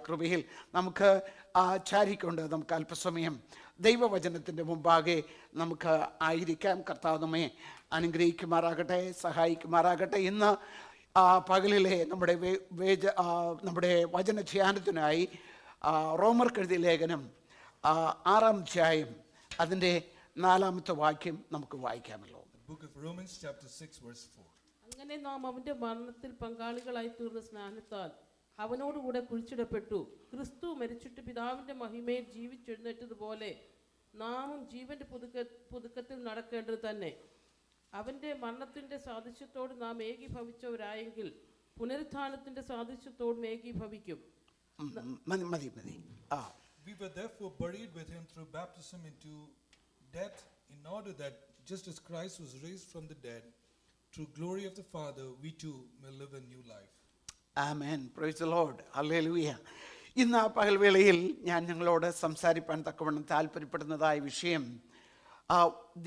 കൃപയിൽ നമുക്ക് ചാരിക്കൊണ്ട് നമുക്ക് അല്പസമയം ദൈവവചനത്തിൻ്റെ മുമ്പാകെ നമുക്ക് ആയിരിക്കാം. കർത്താവ് നമ്മെ അനുഗ്രഹിക്കുമാറാകട്ടെ, സഹായിക്കുമാറാകട്ടെ. ഇന്ന് പകലിലെ നമ്മുടെ വചനധ്യാനത്തിനായി റോമർക്കെഴുതിയ ലേഖനം 6-ാം അധ്യായം അതിൻ്റെ 4-ാമത്തെ വാക്യം നമുക്ക് വായിക്കാമല്ലോ. അങ്ങനെ നാം അവന്റെ മരണത്തിൽ പങ്കാളികളായി തീർന്ന സ്നാനത്താൽ അവനോടുകൂടെ കുഴിച്ചിടപ്പെട്ടു. ക്രിസ്തു മരിച്ചിട്ട് പിതാവിന്റെ മഹിമയിൽ ജീവിച്ചെഴുന്നേറ്റതുപോലെ നാമും ജീവന്റെ പുതുക്കത്തിൽ നടക്കേണ്ടത് തന്നെ. അവന്റെ മരണത്തിന്റെ സാദൃശ്യത്തോട് നാം ഏകീഭവിച്ചവരായെങ്കിൽ പുനരുത്ഥാനത്തിന്റെ സാദൃശ്യത്തോടും ഏകീഭവിക്കും. We were therefore buried with him through baptism into death, in order that just as Christ was raised from the dead through glory of the Father, we too may live a new life. Amen. Praise the Lord. Hallelujah. ഇന്ന് പകൽവേളയിൽ ഞാൻ നിങ്ങളോട് സംസാരിപ്പാൻ തക്കവണ്ണം താല്പര്യപ്പെടുന്നതായ വിഷയം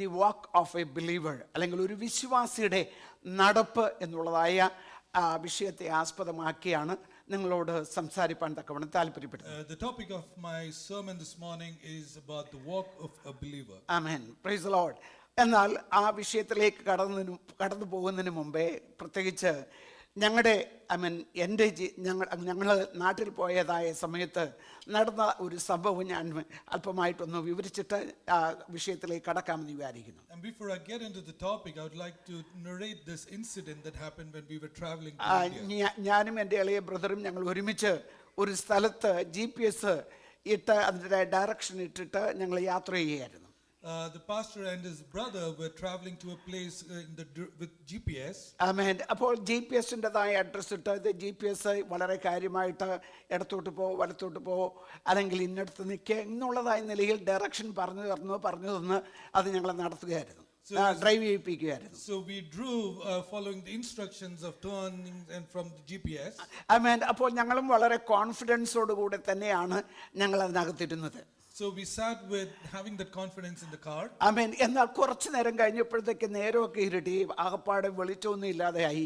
the walk of A believer, അല്ലെങ്കിൽ ഒരു വിശ്വാസിയുടെ നടപ്പ് എന്നുള്ളതായ വിഷയത്തെ ആസ്പദമാക്കിയാണ് നിങ്ങളോട് സംസാരിപ്പാൻ തക്കവണ്ണം താല്പര്യപ്പെടുന്നത്. The topic of my sermon this morning is about the walk of a believer. Amen. Praise the Lord. എന്നാൽ ആ വിഷയത്തിലേക്ക് കടന്നു പോകുന്നതിന് മുമ്പേ പ്രത്യേകിച്ച് ഞങ്ങൾ നാട്ടിൽ പോയതായ സമയത്ത് നടന്ന ഒരു സംഭവം ഞാൻ അല്പമായിട്ടൊന്ന് വിവരിച്ചിട്ട് ആ വിഷയത്തിലേക്ക് കടക്കാമെന്ന് വിചാരിക്കുന്നു. And before I get into the topic, I would like to narrate this incident that happened when we were traveling to India. ഞാനും എൻ്റെ ഇളയ ബ്രദറും ഞങ്ങൾ ഒരുമിച്ച് ഒരു സ്ഥലത്ത് GPS ഇട്ട് അതിൻ്റെ ഡയറക്ഷൻ ഇട്ടിട്ട് ഞങ്ങൾ യാത്ര ചെയ്യുകയായിരുന്നു. The pastor and his brother were traveling to a place with GPS. Amen. അപ്പോൾ GPS-ൻ്റെതായ അഡ്രസ്സ് ഇട്ട് ഇത് GPS വളരെ കാര്യമായിട്ട് ഇടത്തോട്ട് പോ, വലത്തോട്ട് പോ, അല്ലെങ്കിൽ ഇന്നടത്ത് നിൽക്കുക എന്നുള്ളതായ നിലയിൽ ഡയറക്ഷൻ പറഞ്ഞു തന്ന് അത് ഞങ്ങൾ നടത്തുകയായിരുന്നു, drive ചെയ്യിപ്പിക്കുകയായിരുന്നു. So we drove following the instructions of turning and from the GPS. Amen. അപ്പോൾ ഞങ്ങളും വളരെ കോൺഫിഡൻസോട് കൂടെ തന്നെയാണ് ഞങ്ങൾ അതിനകത്തിരുന്നത്. So we sat with having that confidence in the car. Amen. എന്നാൽ കുറച്ചു നേരം കഴിഞ്ഞപ്പോഴത്തേക്ക് നേരമൊക്കെ ഇരുട്ടി, ആകപ്പാടെ വെളിച്ചമൊന്നും ഇല്ലാതെയായി.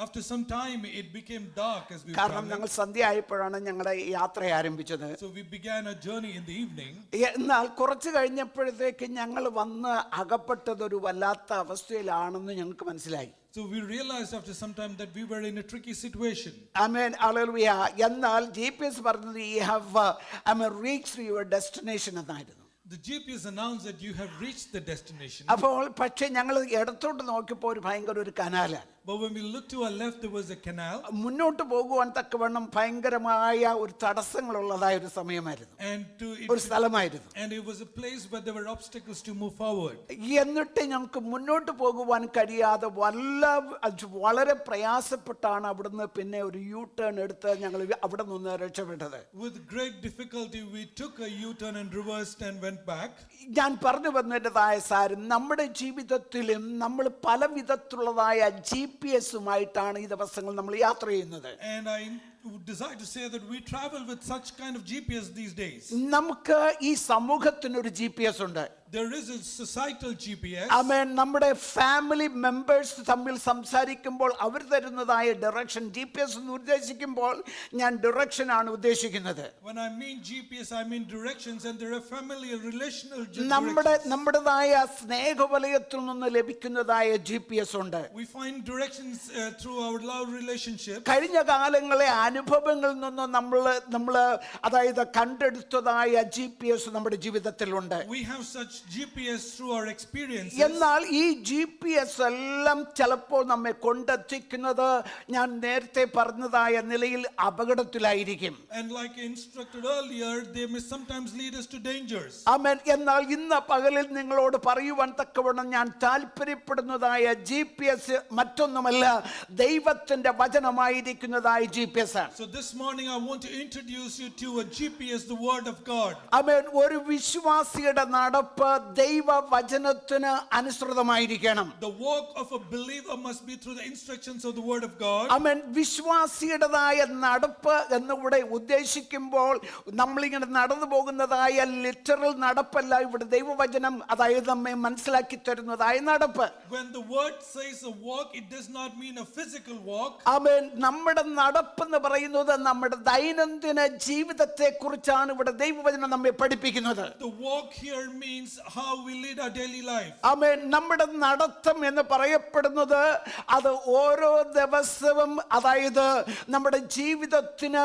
After some time it became dark as we were കാരണം traveling. ഞങ്ങൾ സന്ധ്യ ആയപ്പോഴാണ് ഞങ്ങളുടെ യാത്ര ആരംഭിച്ചത്. So we began a journey in the evening. എന്നാൽ കുറച്ച് കഴിഞ്ഞപ്പോഴത്തേക്ക് ഞങ്ങൾ വന്ന് അകപ്പെട്ടതൊരു വല്ലാത്ത അവസ്ഥയിലാണെന്ന് ഞങ്ങൾക്ക് മനസ്സിലായി. So we realized after some time that we were in a tricky situation. Amen. Hallelujah. എന്നാൽ GPS പറഞ്ഞത് you have reached your destination എന്നായിരുന്നു. The GPS announced that you have reached the destination. അപ്പോൾ പക്ഷേ ഞങ്ങൾ ഇടത്തോട്ട് നോക്കിയപ്പോൾ ഒരു കനാലാണ്. But when we looked to our left, there was a canal. മുന്നോട്ട് പോകുവാൻ തക്കവണ്ണം ഭയങ്കരമായ ഒരു തടസ്സങ്ങളുള്ളതായ ഒരു സമയമായിരുന്നു, ഒരു സ്ഥലമായിരുന്നു. And it was a place where there were obstacles to move forward. എന്നിട്ട് ഞങ്ങൾക്ക് മുന്നോട്ട് പോകുവാൻ കഴിയാതെ വളരെ പ്രയാസപ്പെട്ടാണ് അവിടുന്ന് പിന്നെ ഒരു യു ടേൺ എടുത്ത് ഞങ്ങൾ അവിടെ നിന്ന് രക്ഷപ്പെട്ടത്. With great difficulty we took a U-turn and reversed and went back. ഞാൻ പറഞ്ഞു വന്നതായ സാരം നമ്മുടെ ജീവിതത്തിലും നമ്മൾ പല വിധത്തിലുള്ളതായ GPS-ഉമായിട്ടാണ് ഈ ദിവസങ്ങൾ നമ്മൾ യാത്ര ചെയ്യുന്നത്. And I desire to say that we travel with such kind of GPS these days. നമുക്ക് ഈ സമൂഹത്തിനൊരു GPS ഉണ്ട്. There is a societal GPS. ആമേൻ. നമ്മുടെ ഫാമിലി മെമ്പേഴ്സ് തമ്മിൽ സംസാരിക്കുമ്പോൾ അവർ തരുന്നതായ ഡയറക്ഷൻ, GPS എന്ന് ഉദ്ദേശിക്കുമ്പോൾ ഞാൻ ഡയറക്ഷൻ ആണ് ഉദ്ദേശിക്കുന്നത്. When I mean GPS, I mean directions, and there are familiar relational നമ്മുടേതായ സ്നേഹവലയത്തിൽ നിന്ന് ലഭിക്കുന്നതായ GPS ഉണ്ട്. We find directions through our love relationship. കഴിഞ്ഞ കാലങ്ങളെ അനുഭവങ്ങളിൽ നിന്ന് നമ്മൾ അതായത് കണ്ടെടുത്തതായ GPS നമ്മുടെ ജീവിതത്തിലുണ്ട്. We have such GPS through our experiences. എന്നാൽ ഈ GPS എല്ലാം ചിലപ്പോൾ നമ്മെ കൊണ്ടെത്തിക്കുന്നത് ഞാൻ നേരത്തെ പറഞ്ഞതായ നിലയിൽ അപകടത്തിലായിരിക്കും. And like I instructed earlier, they may sometimes lead us to dangers. ആമേൻ. എന്നാൽ ഇന്ന് പകലിൽ നിങ്ങളോട് പറയുവാൻ തക്കവണ്ണം ഞാൻ താല്പര്യപ്പെടുന്നതായ GPS മറ്റൊന്നുമല്ല, ദൈവത്തിന്റെ വചനമായിരിക്കുന്നതായ GPS ആണ്. So this morning I want to introduce you to a GPS, the word of God. ആമേൻ. ഒരു വിശ്വാസിയുടെ നടപ്പ് ദൈവവചനത്തിന് അനുസൃതമായിരിക്കണം. The walk of a believer must be through the instructions of the word of God. ആമേൻ. വിശ്വാസിയുടേതായ നടപ്പ് എന്നിവിടെ ഉദ്ദേശിക്കുമ്പോൾ നമ്മളിങ്ങനെ നടന്നു പോകുന്നതായ literal നടപ്പല്ല, ഇവിടെ ദൈവവചനം അതായത് നമ്മെ മനസ്സിലാക്കി തരുന്നതായ നടപ്പ്. When the word says a walk, it does not mean a physical walk. ആമേൻ. നമ്മുടെ നടപ്പെന്ന് പറയുന്നത് നമ്മുടെ ദൈനംദിന ജീവിതത്തെ കുറിച്ചാണ് ഇവിടെ ദൈവവചനം നമ്മെ പഠിപ്പിക്കുന്നത്. The walk here means how we lead our daily life. ആമേൻ. നമ്മുടെ നടത്തം എന്ന് പറയപ്പെടുന്നത് അത് ഓരോ ദിവസവും അതായത് നമ്മുടെ ജീവിതത്തിന്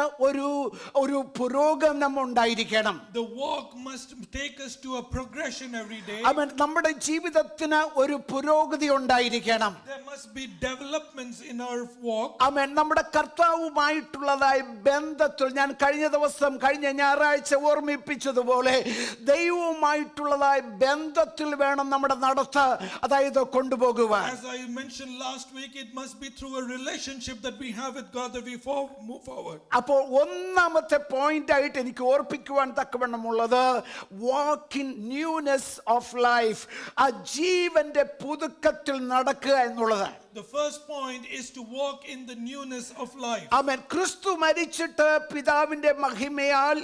ഒരു പുരോഗമനം ഉണ്ടായിരിക്കണം. The walk must take us to a progression every day. ആമേൻ. നമ്മുടെ ജീവിതത്തിന് ഒരു പുരോഗതി ഉണ്ടായിരിക്കണം. There must be developments in our walk. ആമേൻ. നമ്മുടെ കർത്താവുമായിട്ടുള്ളതായ ബന്ധത്തിൽ ഞാൻ കഴിഞ്ഞ ഞായറാഴ്ച ഓർമ്മിപ്പിച്ചതുപോലെ ദൈവവുമായിട്ടുള്ളതായ ബന്ധത്തിൽ വേണം നമ്മുടെ നടത്ത് അതായത് കൊണ്ടുപോകുവാൻ. As I mentioned last week, it must be through a relationship that we have with God that we move forward. അപ്പോൾ ഒന്നാമത്തെ പോയിന്റ് ആയിട്ട് എനിക്ക് ഓർപ്പിക്കുവാൻ തക്കവണ്ണമുള്ളത് walk in newness of life, ആ ജീവന്റെ പുതുക്കത്തിൽ നടക്കുക എന്നുള്ളതാണ്. The first point is to walk in the newness of life. ആമേൻ. ക്രിസ്തു മരിച്ചിട്ട് പിതാവിന്റെ മഹിമയാൽ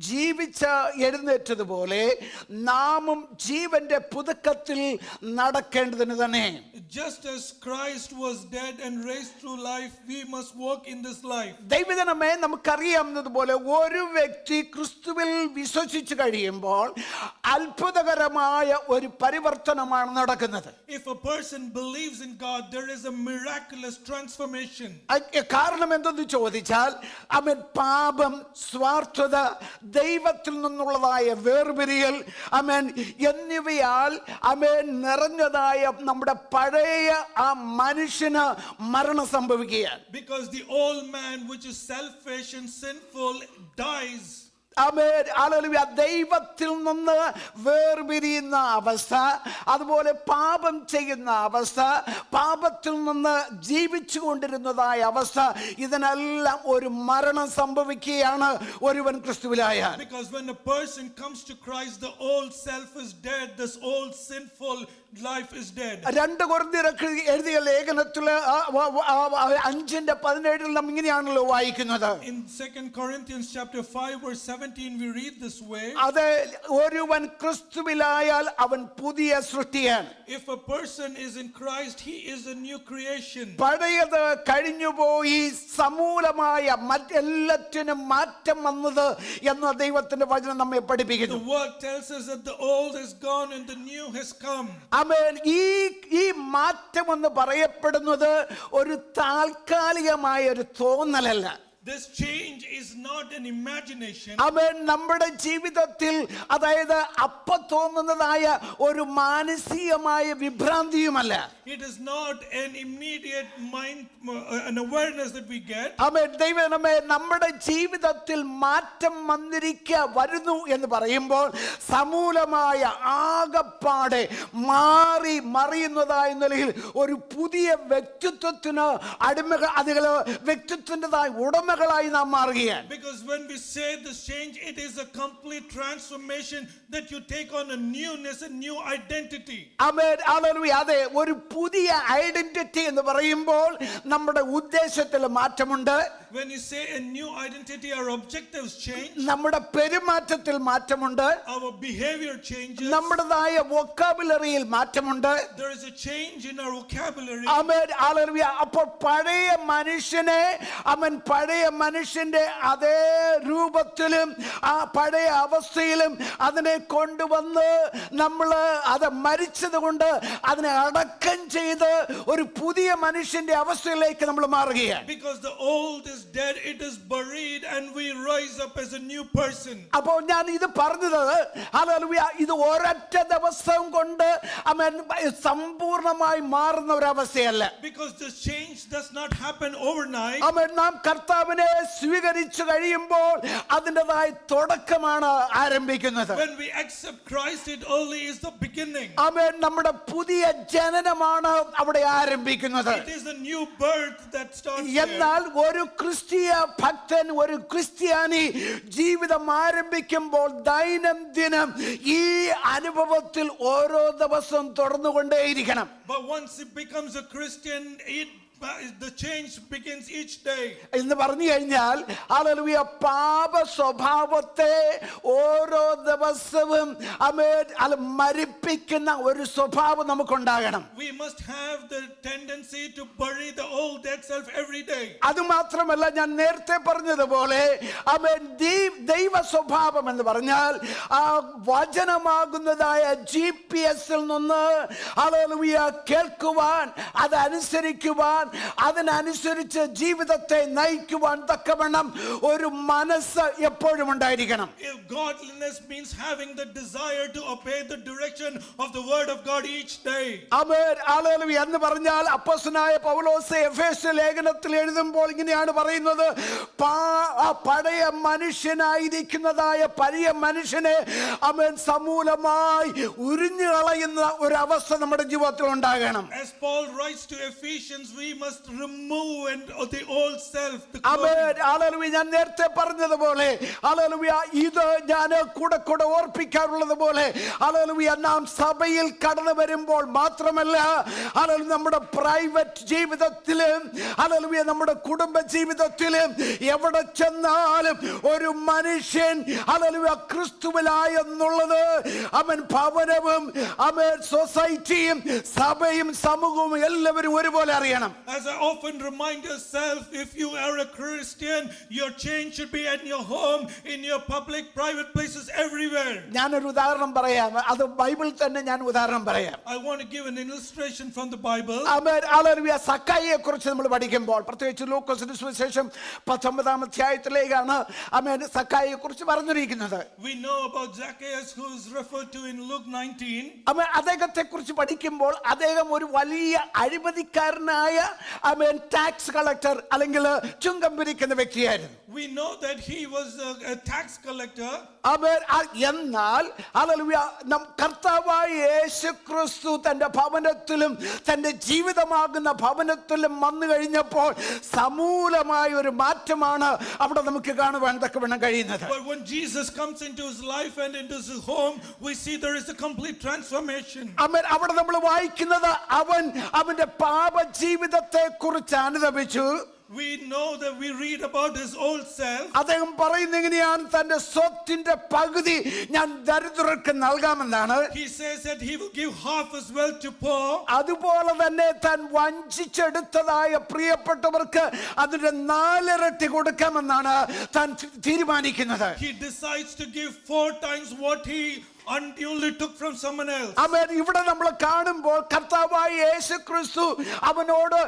ജീവിച്ച് എഴുന്നേറ്റതുപോലെ നാമും ജീവന്റെ പുതുക്കത്തിൽ നടക്കേണ്ടതിന് തന്നെ. Just as Christ was dead and raised through life, we must walk in this life. ദൈവജനമേ, നമുക്കറിയാവുന്നതുപോലെ ഒരു വ്യക്തി ക്രിസ്തുവിൽ വിശ്വസിച്ച് കഴിയുമ്പോൾ അത്ഭുതകരമായ ഒരു പരിവർത്തനമാണ് നടക്കുന്നത്. If a person believes in God, there is a miraculous transformation. കാരണം എന്തെന്ന് ചോദിച്ചാൽ അവൻ പാപം, സ്വാർത്ഥത, ദൈവത്തിൽ നിന്നുള്ളതായ വേർപിരിയൽ അവൻ എന്നിവയാൽ അവൻ നിറഞ്ഞതായ നമ്മുടെ പഴയ ആ മനുഷ്യന് മരണം സംഭവിക്കുകയാണ്. Because the old man which is selfish and sinful dies. Amen. Hallelujah. ദൈവത്തിൽ നിന്ന് വേർപിരിയുന്ന അവസ്ഥ, അതുപോലെ പാപം ചെയ്യുന്ന അവസ്ഥ, പാപത്തിൽ നിന്ന് ജീവിച്ചു കൊണ്ടിരുന്നതായ അവസ്ഥ, ഇതിനെല്ലാം ഒരു മരണം സംഭവിക്കുകയാണ് ഒരുവൻ ക്രിസ്തുവിലായാൽ. Because when a person comes to Christ, the old self is dead. This old sinful life is dead. 2 കൊരിന്ത്യർക്ക് എഴുതിയ ലേഖനത്തിൽ 5:17 നാം ഇങ്ങനെയാണല്ലോ വായിക്കുന്നത്. In 2 Corinthians chapter 5 verse 17 we read this way. അത് ഒരുവൻ ക്രിസ്തുവിലായാൽ അവൻ പുതിയ സൃഷ്ടിയാണ്. If a person is in Christ, he is a new creation. പഴയത് കഴിഞ്ഞുപോയി, സമൂലമായ മറ്റെല്ലാറ്റിനും മാറ്റം വന്നത് എന്ന് ദൈവത്തിന്റെ വചനം നമ്മെ The പഠിപ്പിക്കുന്നു. word tells us that the old is gone and the new has come. ആമേൻ. ഈ മാറ്റം എന്ന് പറയപ്പെടുന്നത് ഒരു താൽക്കാലികമായ ഒരു തോന്നലല്ല. This change is not an imagination. ആമേൻ. നമ്മുടെ ജീവിതത്തിൽ അതായത് അപ്പ തോന്നുന്നതായ ഒരു മാനസികമായ വിഭ്രാന്തിയുമല്ല. It is not an immediate mind, an awareness that we get. ആമേൻ. ദൈവമേ, നമ്മുടെ ജീവിതത്തിൽ മാറ്റം വരുന്നു എന്ന് പറയുമ്പോൾ സമൂലമായ ആകപ്പാടെ മാറി മറിയുന്നതായ നിലയിൽ ഒരു പുതിയ വ്യക്തിത്വത്തിന് വ്യക്തിത്വത്തിൻ്റെതായ ഉടമകളായി നാം മാറുകയാണ്. Because when we say this change, it is a complete transformation that you take on a newness, a new identity. Amen. Hallelujah. അതെ, ഒരു പുതിയ ഐഡന്റിറ്റി എന്ന് പറയുമ്പോൾ നമ്മുടെ ഉദ്ദേശത്തിൽ മാറ്റമുണ്ട്. When you say a new identity, our objectives change. നമ്മുടെ പെരുമാറ്റത്തിൽ മാറ്റമുണ്ട്. Our behavior changes. നമ്മുടേതായ വൊക്കാബുലറിയിൽ മാറ്റമുണ്ട്. There is a change in our vocabulary. Amen. Hallelujah. അപ്പോൾ പഴയ മനുഷ്യന്റെ അതേ രൂപത്തിലും ആ പഴയ അവസ്ഥയിലും അതിനെ കൊണ്ടുവന്ന് നമ്മൾ അത് മരിച്ചത് കൊണ്ട് അതിനെ അടക്കം ചെയ്ത് ഒരു പുതിയ മനുഷ്യന്റെ അവസ്ഥയിലേക്ക് നമ്മൾ മാറുകയാണ്. Because the old is dead, it is buried, and we rise up as a new person. അപ്പോൾ ഞാൻ ഇത് പറഞ്ഞത് ഹല്ലേലൂയ, ഇത് ഒരൊറ്റ ദിവസം കൊണ്ട് സമ്പൂർണ്ണമായി മാറുന്ന ഒരു അവസ്ഥയല്ല. Because this change does not happen overnight. നാം കർത്താവിനെ സ്വീകരിച്ചു കഴിയുമ്പോൾ അതിൻ്റെതായ തുടക്കമാണ് ആരംഭിക്കുന്നത്. When we accept Christ, it only is the beginning. ആമേൻ. നമ്മുടെ പുതിയ ജനനമാണ് അവിടെ ആരംഭിക്കുന്നത്. It is a new birth that starts there. എന്നാൽ ഒരു ക്രിസ്തീയ ഭക്തൻ, ഒരു ക്രിസ്ത്യാനി ജീവിതം ആരംഭിക്കുമ്പോൾ ദൈനംദിനം ഈ അനുഭവത്തിൽ ഓരോ ദിവസവും തുടർന്നുകൊണ്ടേയിരിക്കണം. But once it becomes a Christian, the change begins each day. എന്ന് പറഞ്ഞു കഴിഞ്ഞാൽ ഹല്ലേലൂയ, പാപ സ്വഭാവത്തെ ഓരോ ദിവസവും മരിപ്പിക്കുന്ന ഒരു സ്വഭാവം നമുക്കുണ്ടാകണം. We must have the tendency to bury the old dead self every day. അതുമാത്രമല്ല, ഞാൻ നേരത്തെ പറഞ്ഞതുപോലെ ദൈവ സ്വഭാവം എന്ന് പറഞ്ഞാൽ ആ വചനമാകുന്നതായ GPS നിന്ന് ഹല്ലേലൂയ കേൾക്കുവാൻ, അതനുസരിക്കുവാൻ, അതിനനുസരിച്ച് ജീവിതത്തെ നയിക്കുവാൻ തക്കവണ്ണം ഒരു മനസ്സ് എപ്പോഴും ഉണ്ടായിരിക്കണം. If godliness means having the desire to obey the direction of the word of God each day. Amen, hallelujah എന്ന് പറഞ്ഞാൽ അപ്പോസ്തലനായ പൗലോസ് എഫേസ്യ ലേഖനത്തിൽ എഴുതുമ്പോൾ ഇങ്ങനെയാണ് പറയുന്നത്, പഴയ മനുഷ്യനായിരിക്കുന്നതായ പഴയ മനുഷ്യനെ ആമേൻ സമൂലമായി ഉരിഞ്ഞു കളയുന്ന ഒരു അവസ്ഥ നമ്മുടെ ജീവിതത്തിൽ ഉണ്ടാകണം. As Paul writes to Ephesians, we must remove the old self. Amen, hallelujah. ഞാൻ നേരത്തെ പറഞ്ഞതുപോലെ ഹല്ലേലൂയ, ഇത് ഞാൻ കൂടെ ഓർപ്പിക്കാറുള്ളത് പോലെ ഹല്ലേലൂയ, നാം സഭയിൽ കടന്നു വരുമ്പോൾ മാത്രമല്ല, ഹല്ലേലൂയ, നമ്മുടെ പ്രൈവറ്റ് ജീവിതത്തിലും ഹല്ലേലൂയ, നമ്മുടെ കുടുംബ ജീവിതത്തിലും എവിടെ ചെന്നാലും ഒരു മനുഷ്യൻ ഹല്ലേലൂയ ക്രിസ്തുവിലായെന്നുള്ളത് അവൻ ഭവനവും അവൻ സൊസൈറ്റിയും സഭയും സമൂഹവും എല്ലാവരും ഒരുപോലെ അറിയണം. As I often remind yourself, if you are a Christian, your change should be at your home, in your public, private places, everywhere. ഞാനൊരു ഉദാഹരണം പറയാം, അത് ബൈബിൾ തന്നെ ഞാൻ ഉദാഹരണം പറയാം. I want to give an illustration from the Bible. ആമേൻ, ഹല്ലേലൂയ. സക്കായിയെ കുറിച്ച് നമ്മൾ പഠിക്കുമ്പോൾ, പ്രത്യേകിച്ച് ലൂക്കോസിന്റെ സുവിശേഷം 19-ാം അധ്യായത്തിലേക്കാണ് ആമേൻ സക്കായിയെ കുറിച്ച് പറഞ്ഞിരിക്കുന്നത്. We know about Zacchaeus, who is referred to in Luke 19. ആമേൻ, അദ്ദേഹത്തെ കുറിച്ച് പഠിക്കുമ്പോൾ അദ്ദേഹം ഒരു വലിയ അഴിമതിക്കാരനായ ആമേൻ ടാക്സ് കളക്ടർ അല്ലെങ്കിൽ ചുങ്കം പിരിക്കുന്ന വ്യക്തിയായിരുന്നു. We know that he was a tax collector. ആമേൻ, എന്നാൽ ഹല്ലേലൂയ, കർത്താവായ യേശുക്രിസ്തു തന്റെ ഭവനത്തിലും തന്റെ ജീവിതമാകുന്ന ഭവനത്തിലും വന്നു കഴിഞ്ഞപ്പോൾ സമൂലമായ ഒരു മാറ്റമാണ് അവിടെ നമുക്ക് കാണുവാൻ തക്കവണ്ണം കഴിയുന്നത്. But when Jesus comes into his life and into his home, we see there is a complete transformation. ആമേൻ, അവിടെ നമ്മൾ വായിക്കുന്നത് അവന്റെ പാപ ജീവിതത്തെ കുറിച്ച് അനുതപിച്ചു. We know that we read about his old self. അദ്ദേഹം പറയുന്നത് എങ്ങനെയാണ്, തന്റെ സ്വത്തിന്റെ പകുതി ഞാൻ ദരിദ്രർക്ക് നൽകാമെന്നാണ്. He says that he will give half his wealth to poor. അതുപോലെ തന്നെ താൻ വഞ്ചിച്ചെടുത്തതായ പ്രിയപ്പെട്ടവർക്ക് അതിന്റെ 4 ഇരട്ടി കൊടുക്കാമെന്നാണ് താൻ തീരുമാനിക്കുന്നത്. He decides to give 4 times what he unduly took from someone else. ആമേൻ, ഇവിടെ നമ്മൾ കാണുമ്പോൾ കർത്താവായ യേശുക്രിസ്തു അവനോട്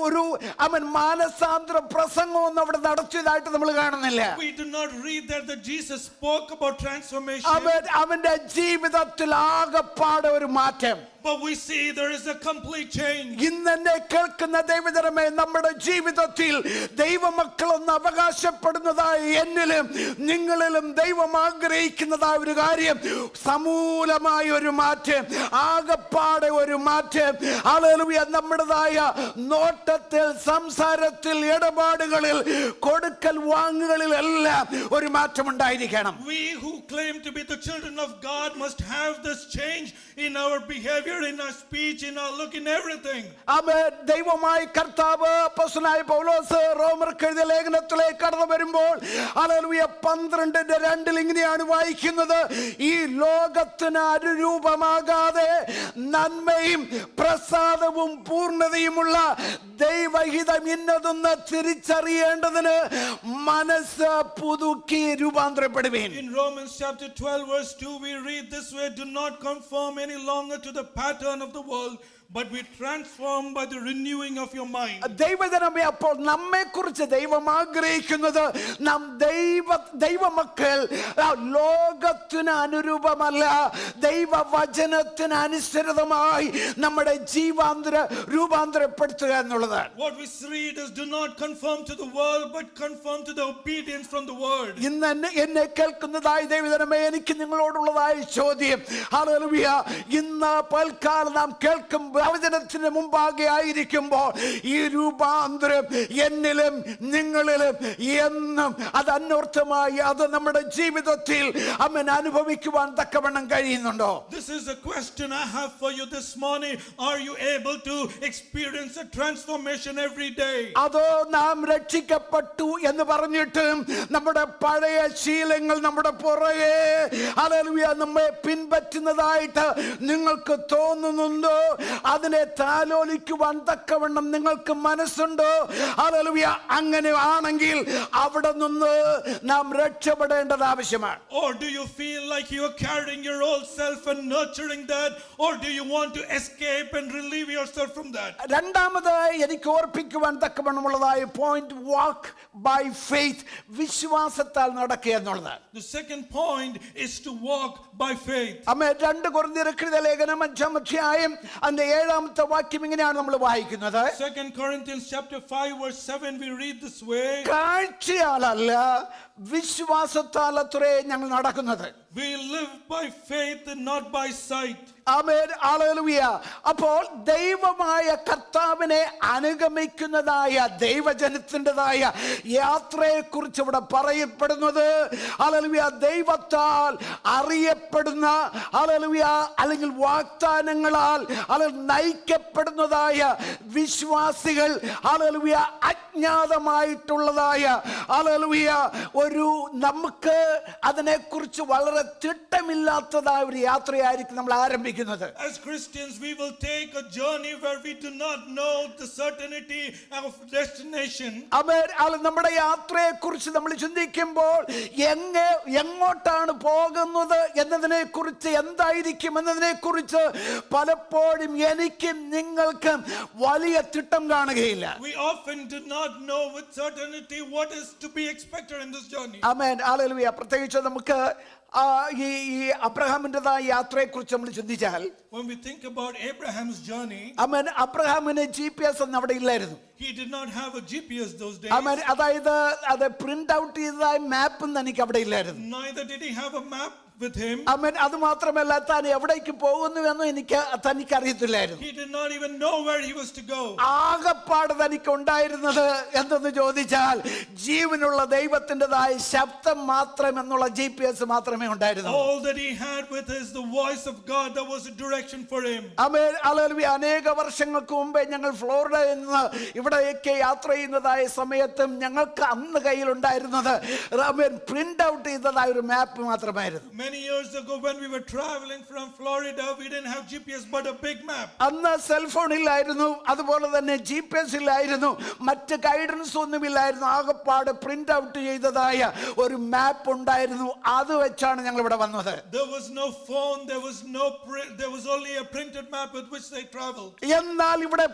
ഒരു അവൻ മാനസാന്തര പ്രസംഗമൊന്നും അവിടെ നടത്തിയതായിട്ട് നമ്മൾ കാണുന്നില്ല. We do not read that Jesus spoke about transformation. ആമേൻ, അവന്റെ ജീവിതത്തിൽ ആകപ്പാടെ ഒരു മാറ്റം. But we see there is a complete change. ഇന്ന് എന്നെ കേൾക്കുന്ന ദൈവജനമേ, നമ്മുടെ ജീവിതത്തിൽ ദൈവമക്കളെന്ന് അവകാശപ്പെടുന്നതായ എന്നിലും നിങ്ങളിലും ദൈവം ആഗ്രഹിക്കുന്നതായ ഒരു കാര്യം, സമൂലമായ ഒരു മാറ്റം, ആകപ്പാടെ ഒരു മാറ്റം. ഹല്ലേലൂയ. നമ്മുടേതായ നോട്ടത്തിൽ, സംസാരത്തിൽ, ഇടപാടുകളിൽ, കൊടുക്കൽ വാങ്ങുകളിൽ എല്ലാം ഒരു മാറ്റം ഉണ്ടായിരിക്കണം. We who claim to be the children of God must have this change in our behavior, in our speech, in our look, in everything. ആമേൻ. ദൈവമായ കർത്താവ് അപ്പോസ്തലനായ പൗലോസ് റോമർക്ക് എഴുതിയ ലേഖനത്തിലേക്ക് കടന്നു വരുമ്പോൾ ഹല്ലേലൂയ 12:2 ഇങ്ങനെയാണ് വായിക്കുന്നത്, ഈ ലോകത്തിന് അനുരൂപമാകാതെ നന്മയും പ്രസാദവും പൂർണ്ണതയുമുള്ള ദൈവഹിതം ഇന്നതെന്ന് തിരിച്ചറിയേണ്ടതിന് മനസ്സ് പുതുക്കി രൂപാന്തരപ്പെടുവീൻ. In Romans chapter 12 verse 2 we read this way, do not conform any longer to the pattern of the world, but be transformed by the renewing of your mind. ദൈവജനമേ, അപ്പോൾ നമ്മെ കുറിച്ച് ദൈവം ആഗ്രഹിക്കുന്നത് നാം ദൈവമക്കൾ ലോകത്തിന് അനുരൂപമല്ല, ദൈവവചനത്തിന് അനുസൃതമായി നമ്മുടെ രൂപാന്തരപ്പെടുത്തുക എന്നുള്ളതാണ്. What we read is, do not conform to the world, but conform to the obedience from the word. ഇന്ന് എന്നെ കേൾക്കുന്നതായ ദൈവജനമേ, എനിക്ക് നിങ്ങളോടുള്ളതായ ചോദ്യം, ഹല്ലേലൂയ, ഇന്ന് പൽക്കാലം നാം കേൾക്കുമ്പോൾ പ്രവചനത്തിന് മുമ്പാകെ ആയിരിക്കുമ്പോൾ ഈ രൂപാന്തരം എന്നിലും നിങ്ങളിലും എന്നും അത് അന്വർത്ഥമായി അത് നമ്മുടെ ജീവിതത്തിൽ അവൻ അനുഭവിക്കുവാൻ തക്കവണ്ണം കഴിയുന്നുണ്ടോ? This is a question I have for you this morning. Are you able to experience a transformation every day? അതോ നാം രക്ഷിക്കപ്പെട്ടു എന്ന് പറഞ്ഞിട്ടും നമ്മുടെ പഴയ ശീലങ്ങൾ നമ്മുടെ പുറകെ ഹല്ലേലൂയ നമ്മെ പിൻപറ്റുന്നതായിട്ട് നിങ്ങൾക്ക് തോന്നുന്നുണ്ടോ? അതിനെ താലോലിക്കുവാൻ തക്കവണ്ണം നിങ്ങൾക്ക് മനസ്സുണ്ടോ? ഹല്ലേലൂയ, അങ്ങനെ ആണെങ്കിൽ അവിടെ നിന്ന് നാം രക്ഷപ്പെടേണ്ടത് ആവശ്യമാണ്. Or do you feel like you are carrying your old self and nurturing that? Or do you want to escape and relieve yourself from that? രണ്ടാമതായി എനിക്ക് ഓർപ്പിക്കുവാൻ തക്കവണ്ണമുള്ളതായ പോയിന്റ്, വാക്ക് ബൈ ഫെയ്ത്ത്, വിശ്വാസത്താൽ നടക്കുക എന്നുള്ളതാണ്. The second point is to walk by faith. അമ്മേ 2 കൊരിന്ത്യർ ലേഖനം 5-ാം അധ്യായം അതിന്റെ 7-ാമത്തെ വാക്യം ഇങ്ങനെയാണ് നമ്മൾ വായിക്കുന്നത്. 2 Corinthians chapter 5 verse 7 we read this way. കാഴ്ചയാലല്ല വിശ്വാസത്താൽ അത്രേ ഞങ്ങൾ നടക്കുന്നത്. We live by faith and not by sight. Amen, hallelujah. അപ്പോൾ ദൈവമായ കർത്താവിനെ അനുഗമിക്കുന്നതായ ദൈവജനത്തിൻ്റെതായ യാത്രയെക്കുറിച്ച് ഇവിടെ പറയപ്പെടുന്നത് ഹല്ലേലൂയ ദൈവത്താൽ അറിയപ്പെടുന്ന ഹല്ലേലൂയ അല്ലെങ്കിൽ വാഗ്ദാനങ്ങളാൽ നയിക്കപ്പെടുന്നതായ വിശ്വാസികൾ ഹല്ലേലൂയ അജ്ഞാതമായിട്ടുള്ളതായ ഹല്ലേലൂയ ഒരു നമുക്ക് അതിനെക്കുറിച്ച് വളരെ തിട്ടമില്ലാത്തതായ ഒരു യാത്രയായിരിക്കും നമ്മൾ ആരംഭിക്കുന്നത്. As Christians we will take a journey where we do not know the certainty of destination. നമ്മുടെ യാത്രയെക്കുറിച്ച് നമ്മൾ ചിന്തിക്കുമ്പോൾ എങ്ങോട്ടാണ് പോകുന്നത് എന്നതിനെ കുറിച്ച്, എന്തായിരിക്കും എന്നതിനെ കുറിച്ച് പലപ്പോഴും എനിക്കും നിങ്ങൾക്കും വലിയ തിട്ടം കാണുകയില്ല. We often do not know with certainty what is to be expected in this journey. Amen, hallelujah. പ്രത്യേകിച്ച് നമുക്ക് ഈ അബ്രഹാമിൻ്റെതായ യാത്രയെക്കുറിച്ച് നമ്മൾ ചിന്തിച്ചാൽ, when we think about Abraham's journey, ആമേൻ, അബ്രഹാമിന് GPS ഒന്നും അവിടെ ഇല്ലായിരുന്നു. he did not have a GPS those days. ആമേൻ, അതായത് അത് പ്രിന്റ് ഔട്ട് ചെയ്തതായ മാപ്പും തനിക്ക് അവിടെ ഇല്ലായിരുന്നു. Neither did he have a map with him. ആമേൻ, അത് മാത്രമല്ല താൻ എവിടേക്ക് പോകുന്നുവെന്ന് തനിക്ക് അറിയത്തില്ലായിരുന്നു. He did not even know where he was to go. ആകപ്പാട് തനിക്ക് ഉണ്ടായിരുന്നത് എന്തെന്ന് ചോദിച്ചാൽ ജീവനുള്ള ദൈവത്തിൻ്റെതായ ശബ്ദം മാത്രം എന്നുള്ള GPS മാത്രമേ ഉണ്ടായിരുന്നു. All that he had with is the voice of God. That was a direction for him. Amen, hallelujah. അനേക വർഷങ്ങൾക്ക് മുമ്പേ ഞങ്ങൾ ഫ്ലോറിഡയിൽ നിന്ന് ഇവിടെയൊക്കെ യാത്ര ചെയ്യുന്നതായ സമയത്തും ഞങ്ങൾക്ക് അന്ന് കയ്യിലുണ്ടായിരുന്നത് പ്രിന്റ് ഔട്ട് ചെയ്തതായ ഒരു മാപ്പ് മാത്രമായിരുന്നു. Many years ago when we were traveling from Florida, we didn't have GPS but a big map. അന്ന് സെൽഫോൺ ഇല്ലായിരുന്നു, അതുപോലെ തന്നെ GPS ഇല്ലായിരുന്നു, മറ്റ് ഗൈഡൻസ് ഒന്നുമില്ലായിരുന്നു. ആകപ്പാട് പ്രിന്റ് ഔട്ട് ചെയ്തതായ ഒരു മാപ്പ് ഉണ്ടായിരുന്നു. അത് വെച്ചാണ് ഞങ്ങൾ ഇവിടെ വന്നത്. There was no phone, there was only a printed map with which they traveled. എന്നാൽ ഇവിടെ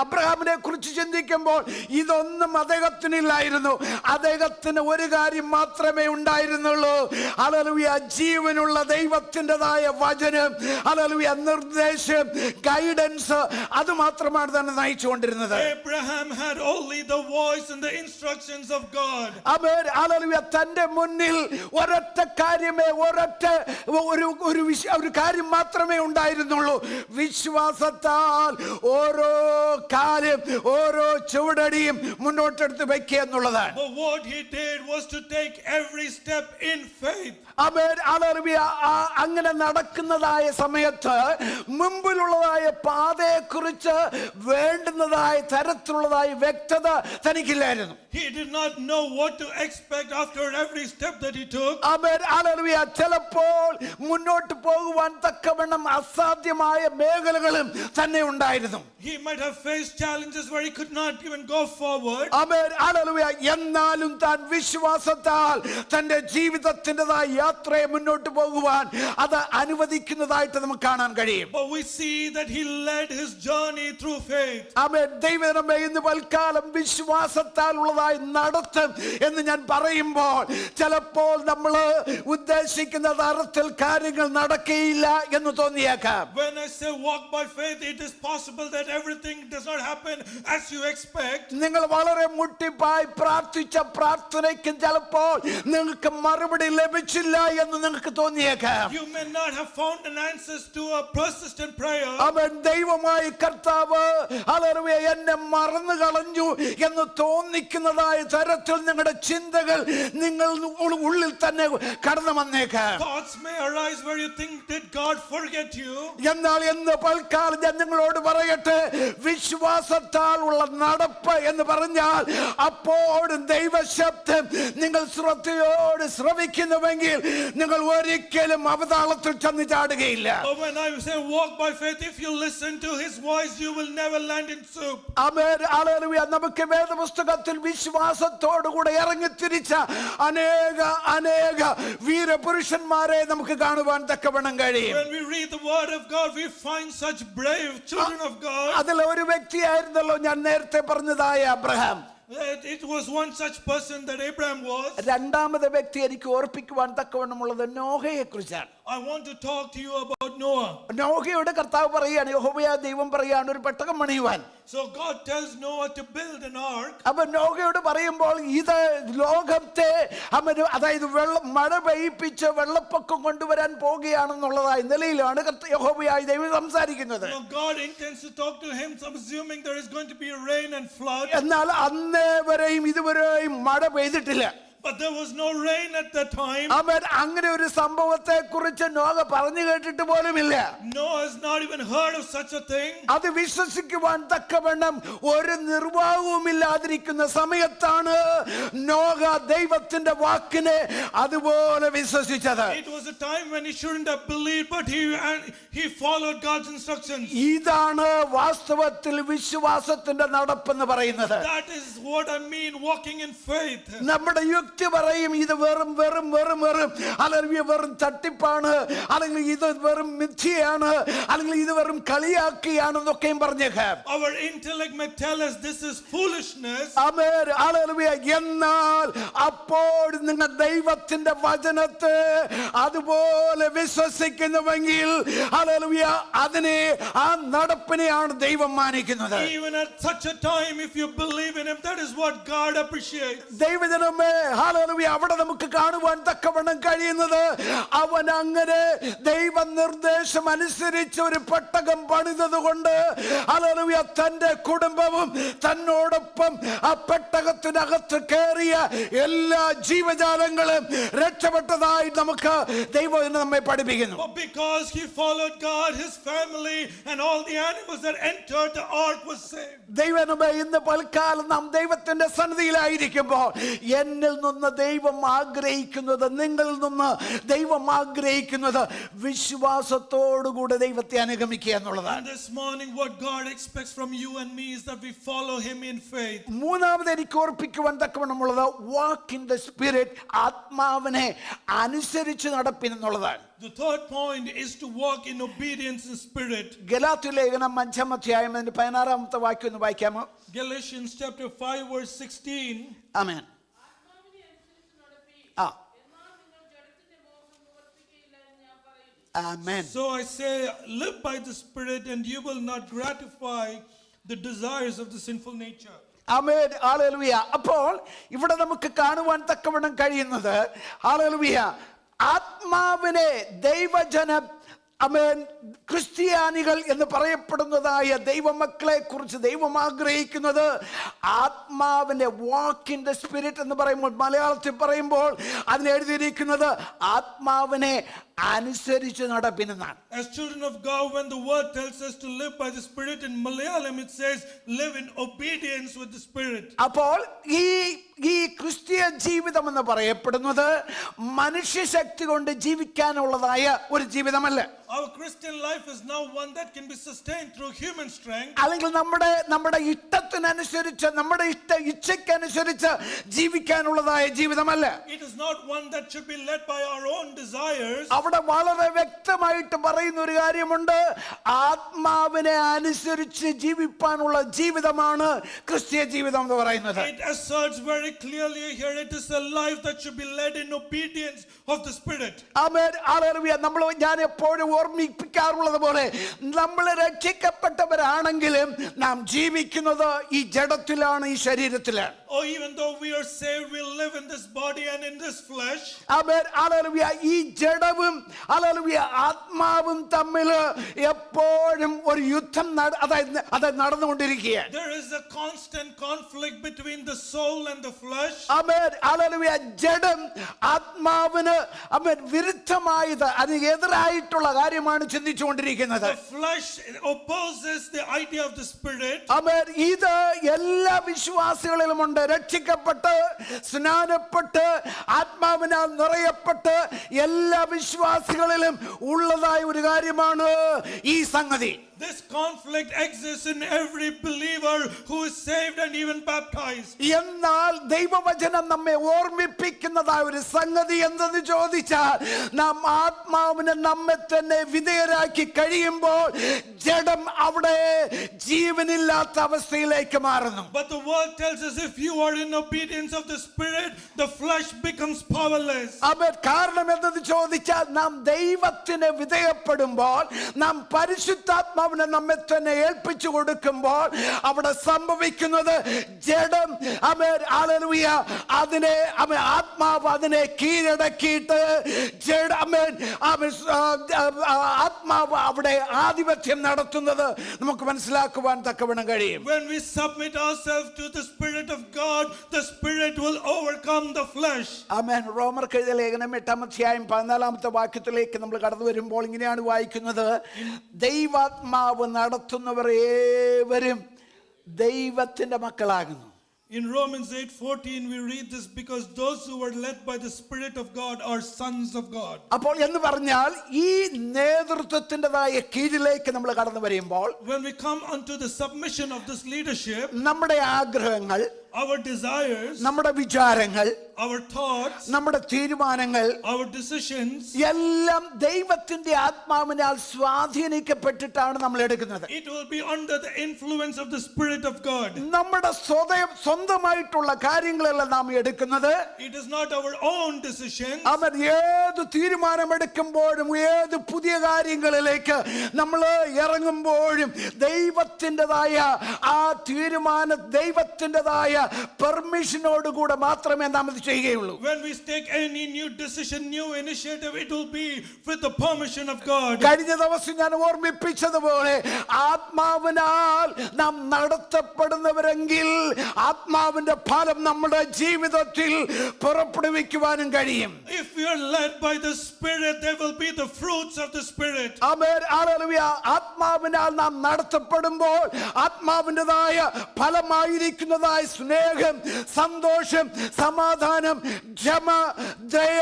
അബ്രഹാമിനെ കുറിച്ച് ചിന്തിക്കുമ്പോൾ ഇതൊന്നും അദ്ദേഹത്തിനില്ലായിരുന്നു. അദ്ദേഹത്തിന് ഒരു കാര്യം മാത്രമേ ഉണ്ടായിരുന്നുള്ളൂ, ഹല്ലേലൂയ, ജീവനുള്ള ദൈവത്തിൻ്റെതായ വചനം, ഹല്ലേലൂയ, നിർദ്ദേശം, ഗൈഡൻസ്, അത് മാത്രമാണ് തന്നെ നയിച്ചുകൊണ്ടിരുന്നത്. Abraham had only the voice and the instructions of God. Amen, hallelujah. തന്റെ മുന്നിൽ ഒരൊറ്റ കാര്യമേ ഒരു കാര്യം മാത്രമേ ഉണ്ടായിരുന്നുള്ളൂ, വിശ്വാസത്താൽ ഓരോ കാര്യം ഓരോ ചുവടടിയും മുന്നോട്ടെടുത്ത് വെക്കുക എന്നുള്ളതാണ്. But what he did was to take every step in faith. Amen, hallelujah. അങ്ങനെ നടക്കുന്നതായ സമയത്ത് മുമ്പിലുള്ളതായ പാതയെക്കുറിച്ച് വേണ്ടുന്നതായ തരത്തിലുള്ളതായ വ്യക്തത തനിക്കില്ലായിരുന്നു. He did not know what to expect after every step that he took. Amen, hallelujah. ചിലപ്പോൾ മുന്നോട്ട് പോകുവാൻ തക്കവണ്ണം അസാധ്യമായ മേഖലകളും തന്നെ ഉണ്ടായിരുന്നു. He might have faced challenges where he could not even go forward. Amen, hallelujah. എന്നാലും താൻ വിശ്വാസത്താൽ തന്റെ ജീവിതത്തിൻ്റെതായ യാത്രയെ മുന്നോട്ട് പോകുവാൻ അത് അനുവദിക്കുന്നതായിട്ട് നമുക്ക് കാണാൻ കഴിയും. But we see that he led his journey through faith. ആമേൻ. ദൈവമേ, ഇന്ന് പൽക്കാലം വിശ്വാസത്താൽ ഉള്ളതായി നടത്തും എന്ന് ഞാൻ പറയുമ്പോൾ ചിലപ്പോൾ നമ്മൾ ഉദ്ദേശിക്കുന്ന തരത്തിൽ കാര്യങ്ങൾ നടക്കുകയില്ല എന്ന് തോന്നിയേക്കാം. When I say walk by faith, it is possible that everything does not happen as you expect. നിങ്ങൾ വളരെ മുട്ടിപ്പായി പ്രാർത്ഥിച്ച പ്രാർത്ഥനയ്ക്ക് ചിലപ്പോൾ നിങ്ങൾക്ക് മറുപടി ലഭിച്ചു ലഭിച്ചില്ല എന്ന് നിങ്ങൾക്ക് തോന്നിയേക്കാം. You may not have found an answers to a persistent prayer. അവൻ ദൈവമായി കർത്താവ് ഹല്ലേലൂയ എന്നെ മറന്നു കളഞ്ഞു എന്ന് തോന്നിക്കുന്നതായ തരത്തിൽ നിങ്ങളുടെ ചിന്തകൾ നിങ്ങൾ ഉള്ളിൽ തന്നെ കടന്നു വന്നേക്കാം. Thoughts may arise where you think, did God forget you? എന്നാൽ എന്ന് പൽക്കാലം ഞാൻ നിങ്ങളോട് പറയട്ടെ, വിശ്വാസത്താൽ ഉള്ള നടപ്പ് എന്ന് പറഞ്ഞാൽ അപ്പോഴും ദൈവശബ്ദം നിങ്ങൾ ശ്രദ്ധയോട് ശ്രവിക്കുന്നുവെങ്കിൽ നിങ്ങൾ ഒരിക്കലും അവതാളത്തിൽ ചെന്ന് ചാടുകയില്ല. But when I say walk by faith, if you listen to his voice, you will never land in soup. Amen, hallelujah. നമുക്ക് വേദപുസ്തകത്തിൽ വിശ്വാസത്തോടുകൂടെ ഇറങ്ങിത്തിരിച്ച അനേക വീരപുരുഷന്മാരെ നമുക്ക് കാണുവാൻ തക്കവണ്ണം കഴിയും. When we read the word of God, we find such brave children of God. അതിൽ ഒരു വ്യക്തിയായിരുന്നല്ലോ ഞാൻ നേരത്തെ പറഞ്ഞതായ Abraham. It was one such person that Abraham was. രണ്ടാമത്തെ വ്യക്തി എനിക്ക് ഓർപ്പിക്കുവാൻ തക്കവണ്ണമുള്ളത് നോഹയെ കുറിച്ചാണ്. I want to talk to you about Noah. നോഹയോട് കർത്താവ് പറയാണ്, യഹോവയായ ദൈവം പറയാണ് ഒരു പെട്ടകം പണിയുവാൻ. So God tells Noah to build an ark. അപ്പൊ നോഹയോട് പറയുമ്പോൾ ഇത് ലോകത്തെ അതായത് മഴ പെയ്യിപ്പിച്ച് വെള്ളപ്പൊക്കം കൊണ്ടുവരാൻ പോകുകയാണെന്നുള്ളതായ നിലയിലാണ് യഹോവയായ ദൈവം സംസാരിക്കുന്നത്. God intends to talk to him, assuming there is going to be a rain and flood. എന്നാൽ അന്നേവരെയും ഇതുവരെയും മഴ പെയ്തിട്ടില്ല. But there was no rain at that time. അവൻ അങ്ങനെ ഒരു സംഭവത്തെ കുറിച്ച് നോഹ പറഞ്ഞു കേട്ടിട്ട് പോലുമില്ല. Noah has not even heard of such a thing. അത് വിശ്വസിക്കുവാൻ തക്കവണ്ണം ഒരു നിർവാഹവുമില്ലാതിരിക്കുന്ന സമയത്താണ് നോഹ ദൈവത്തിന്റെ വാക്കിനെ അതുപോലെ വിശ്വസിച്ചത്. It was a time when he shouldn't have believed, but he followed God's instructions. ഇതാണ് വാസ്തവത്തിൽ വിശ്വാസത്തിന്റെ നടപ്പെന്ന് പറയുന്നത്. That is what I mean, walking in faith. നമ്മുടെ യുക്തി പറയും ഇത് വെറും അല്ലെങ്കിൽ വെറും തട്ടിപ്പാണ്, അല്ലെങ്കിൽ ഇത് വെറും മിഥ്യയാണ്, അല്ലെങ്കിൽ ഇത് വെറും കളിയാക്കിയാണെന്നൊക്കെയും പറഞ്ഞേക്കാം. Our intellect may tell us this is foolishness. എന്നാൽ അപ്പോൾ നിങ്ങൾ ദൈവത്തിന്റെ വചനത്തെ അതുപോലെ വിശ്വസിക്കുന്നുവെങ്കിൽ അതിനെ ആ നടപ്പിനെയാണ് ദൈവം മാനിക്കുന്നത്. Even at such a time, if you believe in him, that is what God appreciates. ദൈവജനമേ, ഹല്ലേലൂയ, അവിടെ നമുക്ക് കാണുവാൻ തക്കവണ്ണം കഴിയുന്നത് അവൻ അങ്ങനെ ദൈവ നിർദ്ദേശം അനുസരിച്ച് ഒരു പെട്ടകം പണിതത് കൊണ്ട് ഹല്ലേലൂയ തന്റെ കുടുംബവും തന്നോടൊപ്പം ആ പെട്ടകത്തിനകത്ത് കയറിയ എല്ലാ ജീവജാലങ്ങളും രക്ഷപ്പെട്ടതായി നമുക്ക് ദൈവം നമ്മെ പഠിപ്പിക്കുന്നു. Because he followed God, his family and all the animals that entered the ark was saved. ദൈവമേ, ഇന്ന് പൽക്കാലം നാം ദൈവത്തിന്റെ സന്നിധിയിലായിരിക്കുമ്പോൾ എന്നിൽ നിന്ന് ദൈവം ആഗ്രഹിക്കുന്നത്, നിങ്ങളിൽ നിന്ന് ദൈവം ആഗ്രഹിക്കുന്നത് വിശ്വാസത്തോടുകൂടെ ദൈവത്തെ അനുഗമിക്കുക എന്നുള്ളതാണ്. This morning what God expects from you and me is that we follow him in faith. മൂന്നാമത് എനിക്ക് ഓർപ്പിക്കുവാൻ തക്കവണ്ണമുള്ളത് വാക്ക് ഇൻ ദ സ്പിരിറ്റ്, ആത്മാവിനെ അനുസരിച്ച് നടപ്പിൻ എന്നുള്ളതാണ്. The third point is to walk in obedience in spirit. Galatia ലേഖനം 5-ാം അധ്യായം 16-ാമത്തെ വാക്യം ഒന്ന് വായിക്കാമോ? Galatians chapter 5 verse 16. Amen. Amen. So I say, live by the Spirit, and you will not gratify the desires of the sinful nature. Amen, hallelujah. അപ്പോൾ ഇവിടെ നമുക്ക് കാണുവാൻ തക്കവണ്ണം കഴിയുന്നത് ഹല്ലേലൂയ ആത്മാവിനെ ദൈവജനം ആമേൻ ക്രിസ്ത്യാനികൾ എന്ന് പറയപ്പെടുന്നതായ ദൈവമക്കളെ കുറിച്ച് ദൈവം ആഗ്രഹിക്കുന്നത് ആത്മാവിന്റെ വാക്ക് ഇൻ ദ സ്പിരിറ്റ് എന്ന് പറയുമ്പോൾ, മലയാളത്തിൽ പറയുമ്പോൾ അതിന് എഴുതിയിരിക്കുന്നത് ആത്മാവിനെ അനുസരിച്ച് നടപ്പിനെന്നാണ്. As children of God, when the word tells us to live by the Spirit, in Malayalam it says live in obedience with the Spirit. അപ്പോൾ ഈ ക്രിസ്തീയ ജീവിതം എന്ന് പറയപ്പെടുന്നത് മനുഷ്യശക്തി കൊണ്ട് ജീവിക്കാനുള്ളതായ ഒരു ജീവിതമല്ല. Our Christian life is now one that can be sustained through human strength. അല്ലെങ്കിൽ നമ്മുടെ ഇഷ്ടത്തിനനുസരിച്ച് നമ്മുടെ ഇച്ഛയ്ക്കനുസരിച്ച് ജീവിക്കാനുള്ളതായ ജീവിതമല്ല. It is not one that should be led by our own desires. അവിടെ വളരെ വ്യക്തമായിട്ട് പറയുന്ന ഒരു കാര്യമുണ്ട്, ആത്മാവിനെ അനുസരിച്ച് ജീവിപ്പാനുള്ള ജീവിതമാണ് ക്രിസ്തീയ ജീവിതം എന്ന് പറയുന്നത്. It asserts very clearly here, it is a life that should be led in obedience of the Spirit. Amen, hallelujah. ഞാൻ എപ്പോഴും ഓർമ്മിപ്പിക്കാറുള്ളത് പോലെ നമ്മൾ രക്ഷിക്കപ്പെട്ടവരാണെങ്കിലും നാം ജീവിക്കുന്നത് ഈ ജഡത്തിലാണ്, ഈ ശരീരത്തിലാണ്. Oh, even though we are saved, we live in this body and in this flesh. Amen hallelujah. ഈ ജഡവും hallelujah ആത്മാവും തമ്മിൽ എപ്പോഴും ഒരു യുദ്ധം അത് നടന്നുകൊണ്ടിരിക്കുകയാണ്. There is a constant conflict between the soul and the flesh. Amen hallelujah. ജഡം ആത്മാവിന് ആമേൻ വിരുദ്ധമായത് അതിന് എതിരായിട്ടുള്ള കാര്യമാണ് ചിന്തിച്ചുകൊണ്ടിരിക്കുന്നത്. The flesh opposes the idea of the spirit. ആമേൻ. ഇത് എല്ലാ വിശ്വാസികളിലുമുണ്ട്. രക്ഷിക്കപ്പെട്ട് സ്നാനപ്പെട്ട് ആത്മാവിനാൽ നിറയപ്പെട്ട് എല്ലാ വിശ്വാസികളിലും ഉള്ളതായ ഒരു കാര്യമാണ് ഈ സംഗതി. This conflict exists in every believer who is saved and even baptized. എന്നാൽ ദൈവവചനം നമ്മെ ഓർമ്മിപ്പിക്കുന്നതായ ഒരു സംഗതി എന്തെന്ന് ചോദിച്ചാൽ, നാം ആത്മാവിനെ നമ്മെ തന്നെ വിധേയരാക്കി കഴിയുമ്പോൾ ജഡം അവിടെ ജീവനില്ലാത്ത അവസ്ഥയിലേക്ക് മാറുന്നു. But the word tells us if you are in obedience of the spirit, the flesh becomes powerless. അവൻ കാരണം എന്തെന്ന് ചോദിച്ചാൽ, നാം ദൈവത്തിന് വിധേയപ്പെടുമ്പോൾ, നാം പരിശുദ്ധാത്മാവിനെ നമ്മെ തന്നെ ഏൽപ്പിച്ചു കൊടുക്കുമ്പോൾ അവിടെ സംഭവിക്കുന്നത് ജഡം ഹല്ലേലൂയ അതിനെ ആത്മാവ് അതിനെ കീഴടക്കിയിട്ട് ആത്മാവ് അവിടെ ആധിപത്യം നടത്തുന്നത് നമുക്ക് മനസ്സിലാക്കുവാൻ തക്കവണ്ണം കഴിയും. When we submit ourselves to the spirit of God, the spirit will overcome the flesh. ആമേൻ. റോമർക്ക് എഴുതിയ ലേഖനം 8-ാം അധ്യായം 14-ാമത്തെ വാക്യത്തിലേക്ക് നമ്മൾ കടന്നു വരുമ്പോൾ ഇങ്ങനെയാണ് വായിക്കുന്നത്, ദൈവാത്മാവ് നടത്തുന്നവർ ഏവരും ദൈവത്തിന്റെ മക്കളാകുന്നു. In Romans 8:14 we read this, because those who are led by the spirit of God are sons of God. അപ്പോൾ എന്ന് പറഞ്ഞാൽ ഈ നേതൃത്വത്തിൻ്റെതായ കീഴിലേക്ക് നമ്മൾ കടന്നു വരുമ്പോൾ, When we come unto the submission of this leadership, നമ്മുടെ ആഗ്രഹങ്ങൾ, our desires, നമ്മുടെ വിചാരങ്ങൾ, our thoughts, നമ്മുടെ തീരുമാനങ്ങൾ, our decisions, എല്ലാം ദൈവത്തിന്റെ ആത്മാവിനാൽ സ്വാധീനിക്കപ്പെട്ടിട്ടാണ് നമ്മൾ എടുക്കുന്നത്. it will be under the influence of the spirit of God. നമ്മുടെ സ്വന്തമായിട്ടുള്ള കാര്യങ്ങളല്ല നാം എടുക്കുന്നത്. It is not our own decisions. അവൻ ഏത് തീരുമാനമെടുക്കുമ്പോഴും ഏത് പുതിയ കാര്യങ്ങളിലേക്ക് നമ്മൾ ഇറങ്ങുമ്പോഴും ദൈവത്തിൻ്റെതായ ആ തീരുമാനം, ദൈവത്തിൻ്റെതായ പെർമിഷനോടുകൂടെ മാത്രമേ നാം ഇത് ചെയ്യുകയുള്ളൂ. When we take any new decision, new initiative, it will be with the permission of God. കഴിഞ്ഞ ദിവസം ഞാൻ ഓർമ്മിപ്പിച്ചതുപോലെ ആത്മാവിനാൽ നാം നടത്തപ്പെടുന്നവരെങ്കിൽ ആത്മാവിന്റെ ഫലം നമ്മുടെ ജീവിതത്തിൽ പുറപ്പെടുവിക്കുവാനും കഴിയും. If we are led by the spirit, there will be the fruits of the spirit. Amen hallelujah. ആത്മാവിനാൽ നാം നടത്തപ്പെടുമ്പോൾ ആത്മാവിൻ്റെതായ ഫലമായിരിക്കുന്നതായ സ്നേഹം, സന്തോഷം, സമാധാനം, ക്ഷമ, ദയ,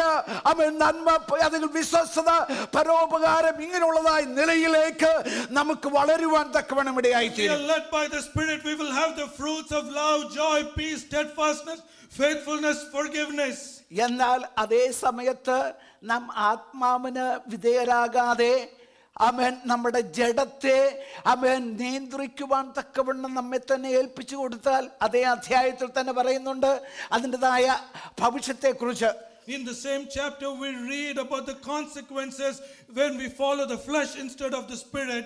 നന്മ, അതിൽ വിശ്വസ്തത, പരോപകാരം, ഇങ്ങനെയുള്ളതായ നിലയിലേക്ക് നമുക്ക് വളരുവാൻ തക്കവണ്ണം We ഇടയായിത്തീരും. are led by the spirit, we will have the fruits of love, joy, peace, steadfastness, faithfulness, forgiveness. എന്നാൽ അതേ സമയത്ത് നാം ആത്മാവിന് വിധേയരാകാതെ നമ്മുടെ ജഡത്തെ നിയന്ത്രിക്കുവാൻ തക്കവണ്ണം നമ്മെ തന്നെ ഏൽപ്പിച്ചു കൊടുത്താൽ, അതേ അധ്യായത്തിൽ തന്നെ പറയുന്നുണ്ട് അതിൻ്റെതായ ഭവിഷ്യത്തെക്കുറിച്ച്. In the same chapter we read about the consequences when we follow the flesh instead of the spirit.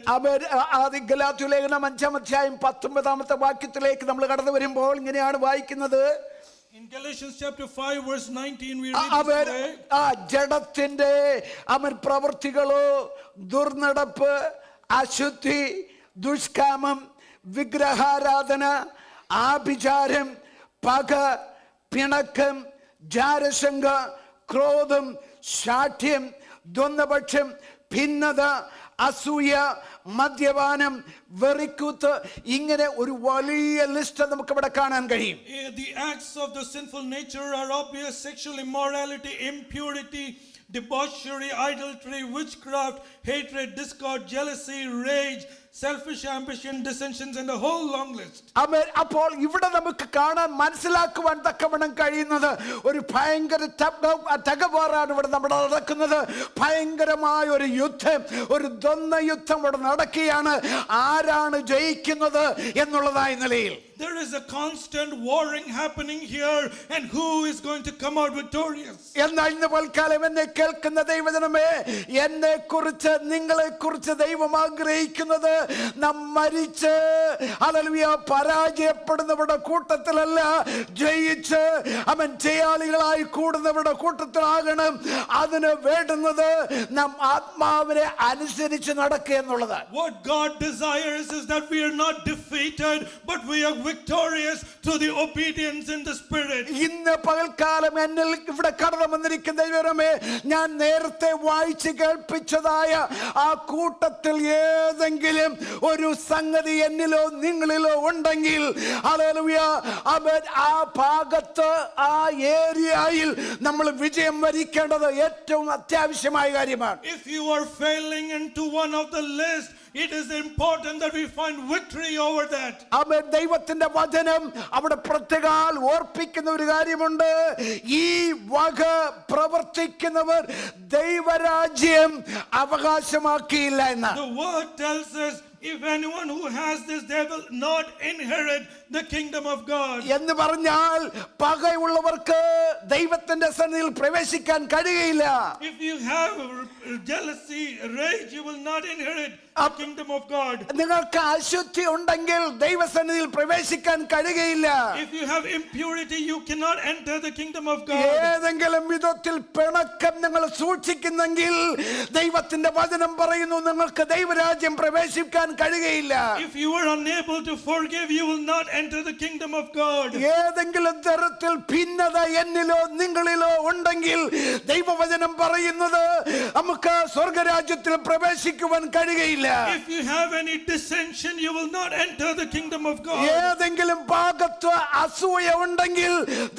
Galatia ലേഖനം 5-ാം അധ്യായം 19-ാമത്തെ വാക്യത്തിലേക്ക് നമ്മൾ കടന്നു വരുമ്പോൾ ഇങ്ങനെയാണ് വായിക്കുന്നത്. In Galatians chapter 5 verse 19 we read this way. ജഡത്തിന്റെ പ്രവൃത്തികളോ ദുർനടപ്പ്, അശുദ്ധി, ദുഷ്കാമം, വിഗ്രഹാരാധന, ആഭിചാരം, പക, പിണക്കം, ജാരശങ്ക, ക്രോധം, ശാഠ്യം, ദ്വന്ദ്വപക്ഷം, ഭിന്നത, അസൂയ, മദ്യപാനം, വെറിക്കൂത്ത്, ഇങ്ങനെ ഒരു വലിയ ലിസ്റ്റ് നമുക്ക് ഇവിടെ കാണാൻ കഴിയും. The acts of the sinful nature are obvious: sexual immorality, impurity, debauchery, adultery, witchcraft, hatred, discord, jealousy, rage, selfish ambition, dissensions, and a whole long list. അപ്പോൾ ഇവിടെ നമുക്ക് കാണാൻ മനസ്സിലാക്കുവാൻ തക്കവണ്ണം കഴിയുന്നത് ഒരു ഭയങ്കര തകവാറാണ് ഇവിടെ നമ്മുടെ നടക്കുന്നത്. ഭയങ്കരമായ ഒരു യുദ്ധം, ഒരു ദ്വന്ദ്വ യുദ്ധം ഇവിടെ നടക്കുകയാണ്. ആരാണ് ജയിക്കുന്നത് എന്നുള്ളതായ നിലയിൽ there is a constant warring happening here, and who is going to come out victorious? എന്നാൽ ഇന്ന് പൽക്കാലം എന്നെ കേൾക്കുന്ന ദൈവജനമേ, എന്നെ കുറിച്ച് നിങ്ങളെ കുറിച്ച് ദൈവം ആഗ്രഹിക്കുന്നത് നാം മരിച്ച് ഹല്ലേലൂയ പരാജയപ്പെടുന്നവരുടെ കൂട്ടത്തിലല്ല, ജയിച്ച് അവൻ ജയാളികളായി കൂടുന്നവരുടെ കൂട്ടത്തിലാകണം. അതിന് വേണ്ടുന്നത് നാം ആത്മാവിനെ അനുസരിച്ച് നടക്കുക എന്നുള്ളത്. What God desires is that we are not defeated, but we are victorious through the obedience in the Spirit. ഇന്ന് പകൽക്കാലം എന്നിൽ ഇവിടെ കടന്നു വന്നിരിക്കുന്ന ദൈവമേ, ഞാൻ നേരത്തെ വായിച്ച് കേൾപ്പിച്ചതായ ആ കൂട്ടത്തിൽ ഏതെങ്കിലും ഒരു സംഗതി എന്നിലോ നിങ്ങളിലോ ഉണ്ടെങ്കിൽ ഹല്ലേലൂയ അവൻ ആ ഭാഗത്ത് ആ ഏരിയയിൽ നമ്മൾ വിജയം വരിക്കേണ്ടത് ഏറ്റവും അത്യാവശ്യമായ കാര്യമാണ്. If you are failing into one of the list, it is important that we find victory over that. അവൻ ദൈവത്തിന്റെ വചനം അവിടെ പ്രത്യേകം ഓർപ്പിക്കുന്ന ഒരു കാര്യമുണ്ട്. ഈ വക പ്രവർത്തിക്കുന്നവർ ദൈവരാജ്യം അവകാശമാക്കിയില്ല എന്ന്. The word tells us, if anyone who has this, they will not inherit the kingdom of God. എന്ന് പറഞ്ഞാൽ പകയുള്ളവർക്ക് ദൈവത്തിന്റെ സന്നിധിയിൽ പ്രവേശിക്കാൻ കഴിയില്ല. If you have jealousy, rage, you will not inherit the kingdom of God. നിങ്ങൾക്ക് അശുദ്ധി ഉണ്ടെങ്കിൽ ദൈവസന്നിധിയിൽ പ്രവേശിക്കാൻ കഴിയില്ല. If you have impurity, you cannot enter the kingdom of God. ഏതെങ്കിലും വിധത്തിൽ പിണക്കം നിങ്ങൾ സൂക്ഷിക്കുന്നെങ്കിൽ ദൈവത്തിന്റെ വചനം പറയുന്നു നിങ്ങൾക്ക് ദൈവരാജ്യം പ്രവേശിക്കാൻ കഴിയില്ല. If you are unable to forgive, you will not enter the kingdom of God. ഏതെങ്കിലും തരത്തിൽ ഭിന്നത എന്നിലോ നിങ്ങളിലോ ഉണ്ടെങ്കിൽ ദൈവവചനം പറയുന്നത് നമുക്ക് സ്വർഗരാജ്യത്തിൽ പ്രവേശിക്കുവാൻ കഴിയില്ല. If you have any dissension, you will not enter the kingdom of God. ഏതെങ്കിലും ഭാഗത്ത് അസൂയ ഉണ്ടെങ്കിൽ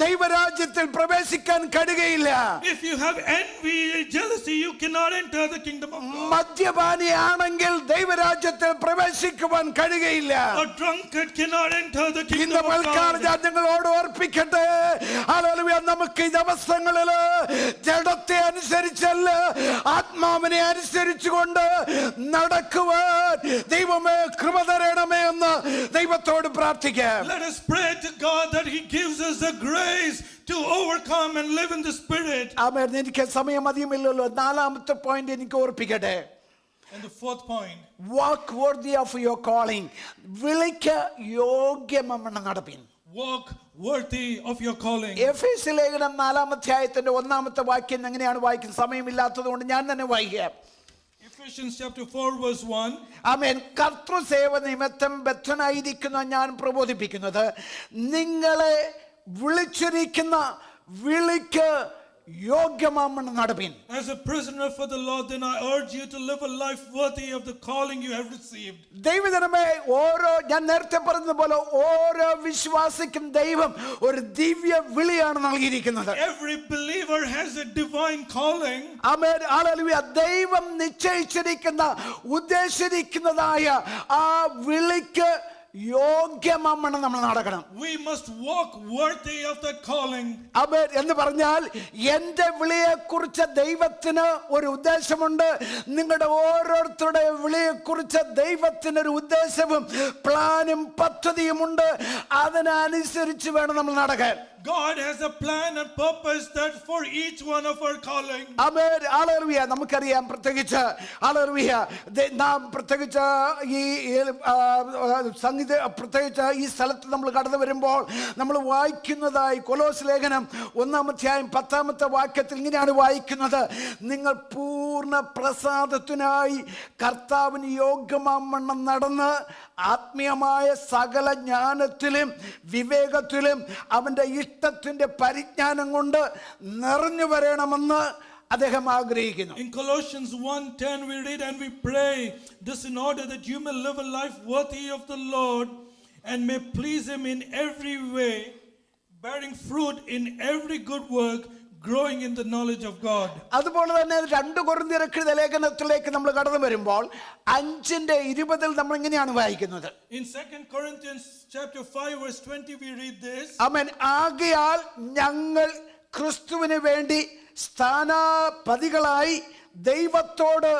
ദൈവരാജ്യത്തിൽ പ്രവേശിക്കാൻ കഴിയില്ല. If you have envy, jealousy, you cannot enter the kingdom of God. മദ്യപാനിയാണെങ്കിൽ ദൈവരാജ്യത്തിൽ പ്രവേശിക്കുവാൻ കഴിയില്ല. A drunkard cannot enter the kingdom ഇന്ന് of പൽക്കാലം God. ഞാൻ നിങ്ങളോട് ഓർപ്പിക്കട്ടെ, ഹല്ലേലൂയ, നമുക്ക് ഈ ദിവസങ്ങളില് ജഡത്തെ അനുസരിച്ചല്ല ആത്മാവിനെ അനുസരിച്ചുകൊണ്ട് നടക്കുവാൻ ദൈവമേ കൃപ തരണമേ എന്ന് ദൈവത്തോട് പ്രാർത്ഥിക്കാം. Let us pray to God that He gives us the grace to overcome and live in the Spirit. ആമേൻ. എനിക്ക് സമയം അധികമില്ലല്ലോ. നാലാമത്തെ പോയിന്റ് എനിക്ക് ഓർപ്പിക്കട്ടെ. And the fourth point, walk worthy of your calling. വിളിക്ക് യോഗ്യമെന്ന് നടപ്പിൻ. walk worthy of your calling. എഫേസ്യ ലേഖനം 4-ാം അധ്യായത്തിന്റെ 1-ാമത്തെ വാക്യം എങ്ങനെയാണ് വായിക്കുന്നത്? സമയമില്ലാത്തത് കൊണ്ട് ഞാൻ തന്നെ വായിക്കാം. Ephesians chapter 4 verse 1. ആമേൻ. കർത്തൃസേവ നിമിത്തം ബദ്ധനായിരിക്കുന്ന ഞാൻ പ്രബോധിപ്പിക്കുന്നത്, നിങ്ങളെ വിളിച്ചിരിക്കുന്ന വിളിക്ക് യോഗ്യമാമെന്ന് നടപ്പിൻ. As a prisoner for the Lord, then I urge you to live a life worthy of the calling you have received. ദൈവജനമേ, ഞാൻ നേരത്തെ പറഞ്ഞതുപോലെ ഓരോ വിശ്വാസിക്കും ദൈവം ഒരു ദിവ്യ വിളിയാണ് നൽകിയിരിക്കുന്നത്. Every believer has a divine calling. Amen. Hallelujah. ദൈവം നിശ്ചയിച്ചിരിക്കുന്ന ഉദ്ദേശിച്ചിരിക്കുന്നതായ ആ വിളിക്ക് യോഗ്യമാണെന്ന് നമ്മൾ നടക്കണം. We must walk worthy of that calling. ആമേൻ. എന്ന് പറഞ്ഞാൽ എന്റെ വിളിയെ കുറിച്ച് ദൈവത്തിന് ഒരു ഉദ്ദേശമുണ്ട്. നിങ്ങളുടെ ഓരോരുത്തരുടെ വിളിയെ കുറിച്ച് ദൈവത്തിന് ഒരു ഉദ്ദേശവും പ്ലാനും പദ്ധതിയുമുണ്ട്. അതിനനുസരിച്ച് വേണം നമ്മൾ നടക്കാൻ. God has a plan and purpose that for each one of our calling. Amen. Hallelujah. നമുക്കറിയാം, പ്രത്യേകിച്ച് ഹല്ലേലൂയ, നാം പ്രത്യേകിച്ച് ഈ പ്രത്യേകിച്ച് ഈ സ്ഥലത്ത് നമ്മൾ കടന്നു വരുമ്പോൾ നമ്മൾ വായിക്കുന്നതായി കൊലോസ് ലേഖനം 1-ാം അധ്യായം 10-ാമത്തെ വാക്യത്തിൽ ഇങ്ങനെയാണ് വായിക്കുന്നത്, നിങ്ങൾ പൂർണ്ണ പ്രസാദത്തിനായി കർത്താവിന് യോഗ്യമാവണ്ണം നടന്ന് ആത്മീയമായ സകല ജ്ഞാനത്തിലും വിവേകത്തിലും അവന്റെ ഇഷ്ടത്തിന്റെ പരിജ്ഞാനം കൊണ്ട് നിറഞ്ഞു വരണമെന്ന് അദ്ദേഹം ആഗ്രഹിക്കുന്നു. In Colossians 1:10 we read, and we pray this in order that you may live a life worthy of the Lord and may please him in every way, bearing fruit in every good work, growing in the knowledge of God. അതുപോലെ തന്നെ 2 കൊരിന്ത്യർക്കെഴുതിയ ലേഖനത്തിലേക്ക് നമ്മൾ കടന്നു വരുമ്പോൾ 5:20 നമ്മൾ ഇങ്ങനെയാണ് വായിക്കുന്നത്. In 2 Corinthians chapter 5 verse 20 we read this. ആമേൻ. ആകയാൽ ഞങ്ങൾ ക്രിസ്തുവിന് വേണ്ടി സ്ഥാനാപതികളായി ദൈവത്തോട്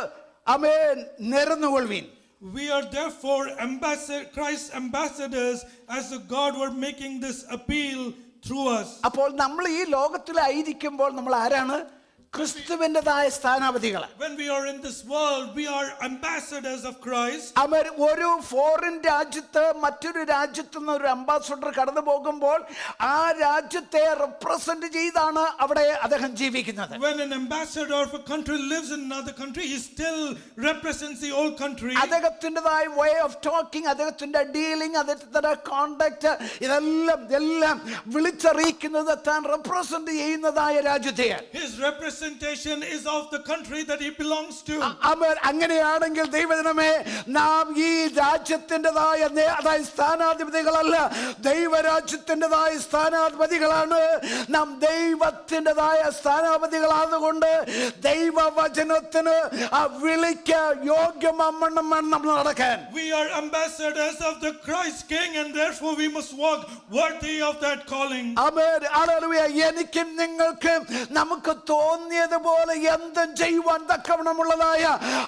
ആമേൻ നിരന്നുകൊള്ളുവിൻ. We are therefore Christ's ambassadors, as the God were making this appeal through us. അപ്പോൾ നമ്മൾ ഈ ലോകത്തിലായിരിക്കുമ്പോൾ നമ്മൾ ആരാണ്? ക്രിസ്തുവിൻ്റെതായ സ്ഥാനാപതികൾ. When we are in this world, we are ambassadors of Christ. അവർ ഒരു ഫോറിൻ രാജ്യത്ത് മറ്റൊരു രാജ്യത്തു നിന്ന് ഒരു അംബാസഡർ കടന്നു പോകുമ്പോൾ ആ രാജ്യത്തെ റെപ്രസെന്റ് ചെയ്താണ് അവിടെ അദ്ദേഹം ജീവിക്കുന്നത്. When an ambassador of a country lives in another country, he still represents the old country. അദ്ദേഹത്തിൻ്റെതായ വേ ഓഫ് ടോക്കിംഗ്, അദ്ദേഹത്തിന്റെ ഡീലിംഗ്, അദ്ദേഹത്തിന്റെ കോണ്ടാക്ട്, ഇതെല്ലാം വിളിച്ചറിയിക്കുന്നത് താൻ റെപ്രസെന്റ് ചെയ്യുന്നതായ രാജ്യത്തെയാണ്. His representation is of the country that he belongs to. അങ്ങനെയാണെങ്കിൽ ദൈവജനമേ, നാം ഈ രാജ്യത്തിൻ്റെതായ അതായത് സ്ഥാനാധിപതികളല്ല, ദൈവരാജ്യത്തിൻ്റെതായ സ്ഥാനാധിപതികളാണ്. നാം ദൈവത്തിൻ്റെതായ സ്ഥാനാധിപതികളായതുകൊണ്ട് ദൈവവചനത്തിന് ആ വിളിക്ക് യോഗ്യമാവണ്ണം വേണം നമ്മൾ നടക്കാൻ. We are ambassadors of the Christ King, and therefore we must walk worthy of that calling. Amen. Hallelujah. എനിക്കും നിങ്ങൾക്കും നമുക്ക് തോന്നിയതുപോലെ എന്തും ചെയ്യുവാൻ തക്കവണ്ണമുള്ളതായ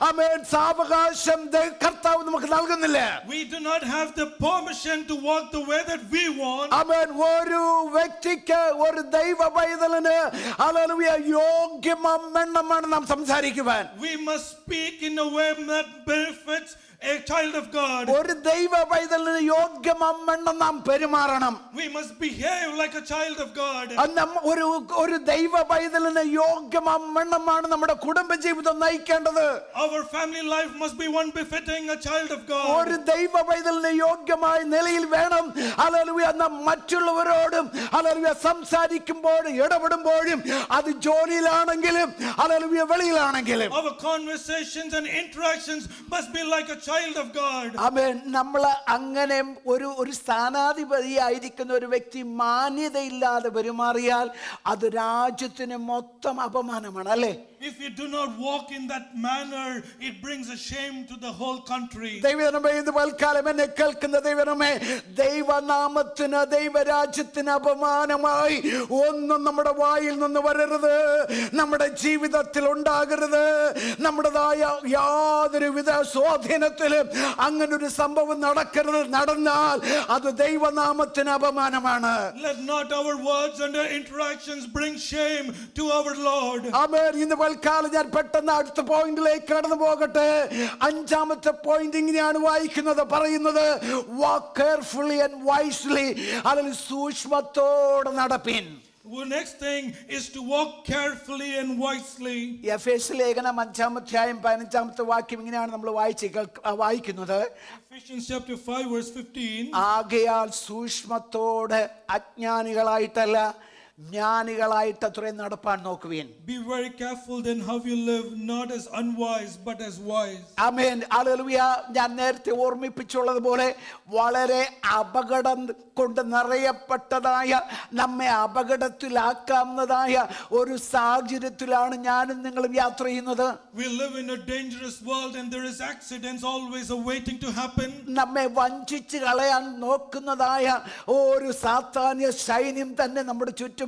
ആമേൻ സാവകാശം കർത്താവ് നമുക്ക് നൽകുന്നില്ല. We do not have the permission to walk the way that we want. ആമേൻ. ഒരു വ്യക്തിക്ക്, ഒരു ദൈവ പൈതലിന് ഹല്ലേലൂയ യോഗ്യമാവണ്ണമാണ് നാം സംസാരിക്കുവാൻ. We must speak in a way that benefits a child of God. ഒരു ദൈവ പൈതലിന് യോഗ്യമാവണ്ണം നാം പെരുമാറണം. We must behave like a child of God. ഒരു ദൈവ പൈതലിന് യോഗ്യമാവണ്ണമാണ് നമ്മുടെ കുടുംബജീവിതം നയിക്കേണ്ടത്. Our family life must be one befitting a child of God. ഒരു ദൈവ പൈതലിന് യോഗ്യമായ നിലയിൽ വേണം ഹല്ലേലൂയ നാം മറ്റുള്ളവരോടും ഹല്ലേലൂയ സംസാരിക്കുമ്പോഴും ഇടപെടുമ്പോഴും, അത് ജോലിയിലാണെങ്കിലും hallelujah വെളിയിലാണെങ്കിലും. Our conversations and interactions must be like a child of God. ആമേൻ. നമ്മൾ അങ്ങനെ ഒരു സ്ഥാനാധിപതിയായിരിക്കുന്ന ഒരു വ്യക്തി മാന്യതയില്ലാതെ പെരുമാറിയാൽ അത് രാജ്യത്തിന് മൊത്തം അപമാനമാണ്, അല്ലേ? If you do not walk in that manner, it brings a shame to the whole country. ദൈവമേ, ഇത് വൽക്കാലം എന്നെ കേൾക്കുന്ന ദൈവമേ, ദൈവനാമത്തിന് ദൈവരാജ്യത്തിന് അപമാനമായി ഒന്നും നമ്മുടെ വായിൽ നിന്ന് വരരുത്, നമ്മുടെ ജീവിതത്തിൽ ഉണ്ടാകരുത്. നമ്മുടേതായ യാതൊരുവിധ സ്വാധീനത്തിലും അങ്ങനെ ഒരു സംഭവം നടക്കരുത്. നടന്നാൽ അത് ദൈവനാമത്തിന് അപമാനമാണ്. Let not our words and our interactions bring shame to our Lord. ആമേൻ. ഇന്ന് വൽക്കാലം ഞാൻ പെട്ടെന്ന് അടുത്ത പോയിന്റിലേക്ക് കടന്നു പോകട്ടെ. 5ാമത്തെ പോയിന്റ് ഇങ്ങനെയാണ് വായിക്കുന്നത്, പറയുന്നത് walk carefully and wisely. അതിൽ സൂക്ഷ്മത്തോടെ നടപ്പിൻ. The next thing is to walk carefully and wisely. എഫേസ്യ ലേഖനം 5-ാം അധ്യായം 15-ാമത്തെ വാക്യം ഇങ്ങനെയാണ് നമ്മൾ വായിക്കുന്നത്. Ephesians chapter 5 verse 15. ആകയാൽ സൂക്ഷ്മത്തോടെ അജ്ഞാനികളായിട്ടല്ല ജ്ഞാനികളായിട്ട് അത്രയും നടപ്പാൻ നോക്കുവീൻ. Be very careful then how you live, not as unwise but as wise. Amen. Hallelujah. ഞാൻ നേരത്തെ ഓർമ്മിപ്പിച്ചുള്ളതുപോലെ വളരെ അപകടം കൊണ്ട് നിറയപ്പെട്ടതായ, നമ്മെ അപകടത്തിലാക്കാവുന്നതായ ഒരു സാഹചര്യത്തിലാണ് ഞാനും നിങ്ങളും യാത്ര ചെയ്യുന്നത്. We live in a dangerous world and there is accidents always awaiting to happen. നമ്മെ വഞ്ചിച്ച് കളയാൻ നോക്കുന്നതായ ഒരു സാത്താന്യ സൈന്യം തന്നെ നമ്മുടെ ചുറ്റുമുണ്ട്.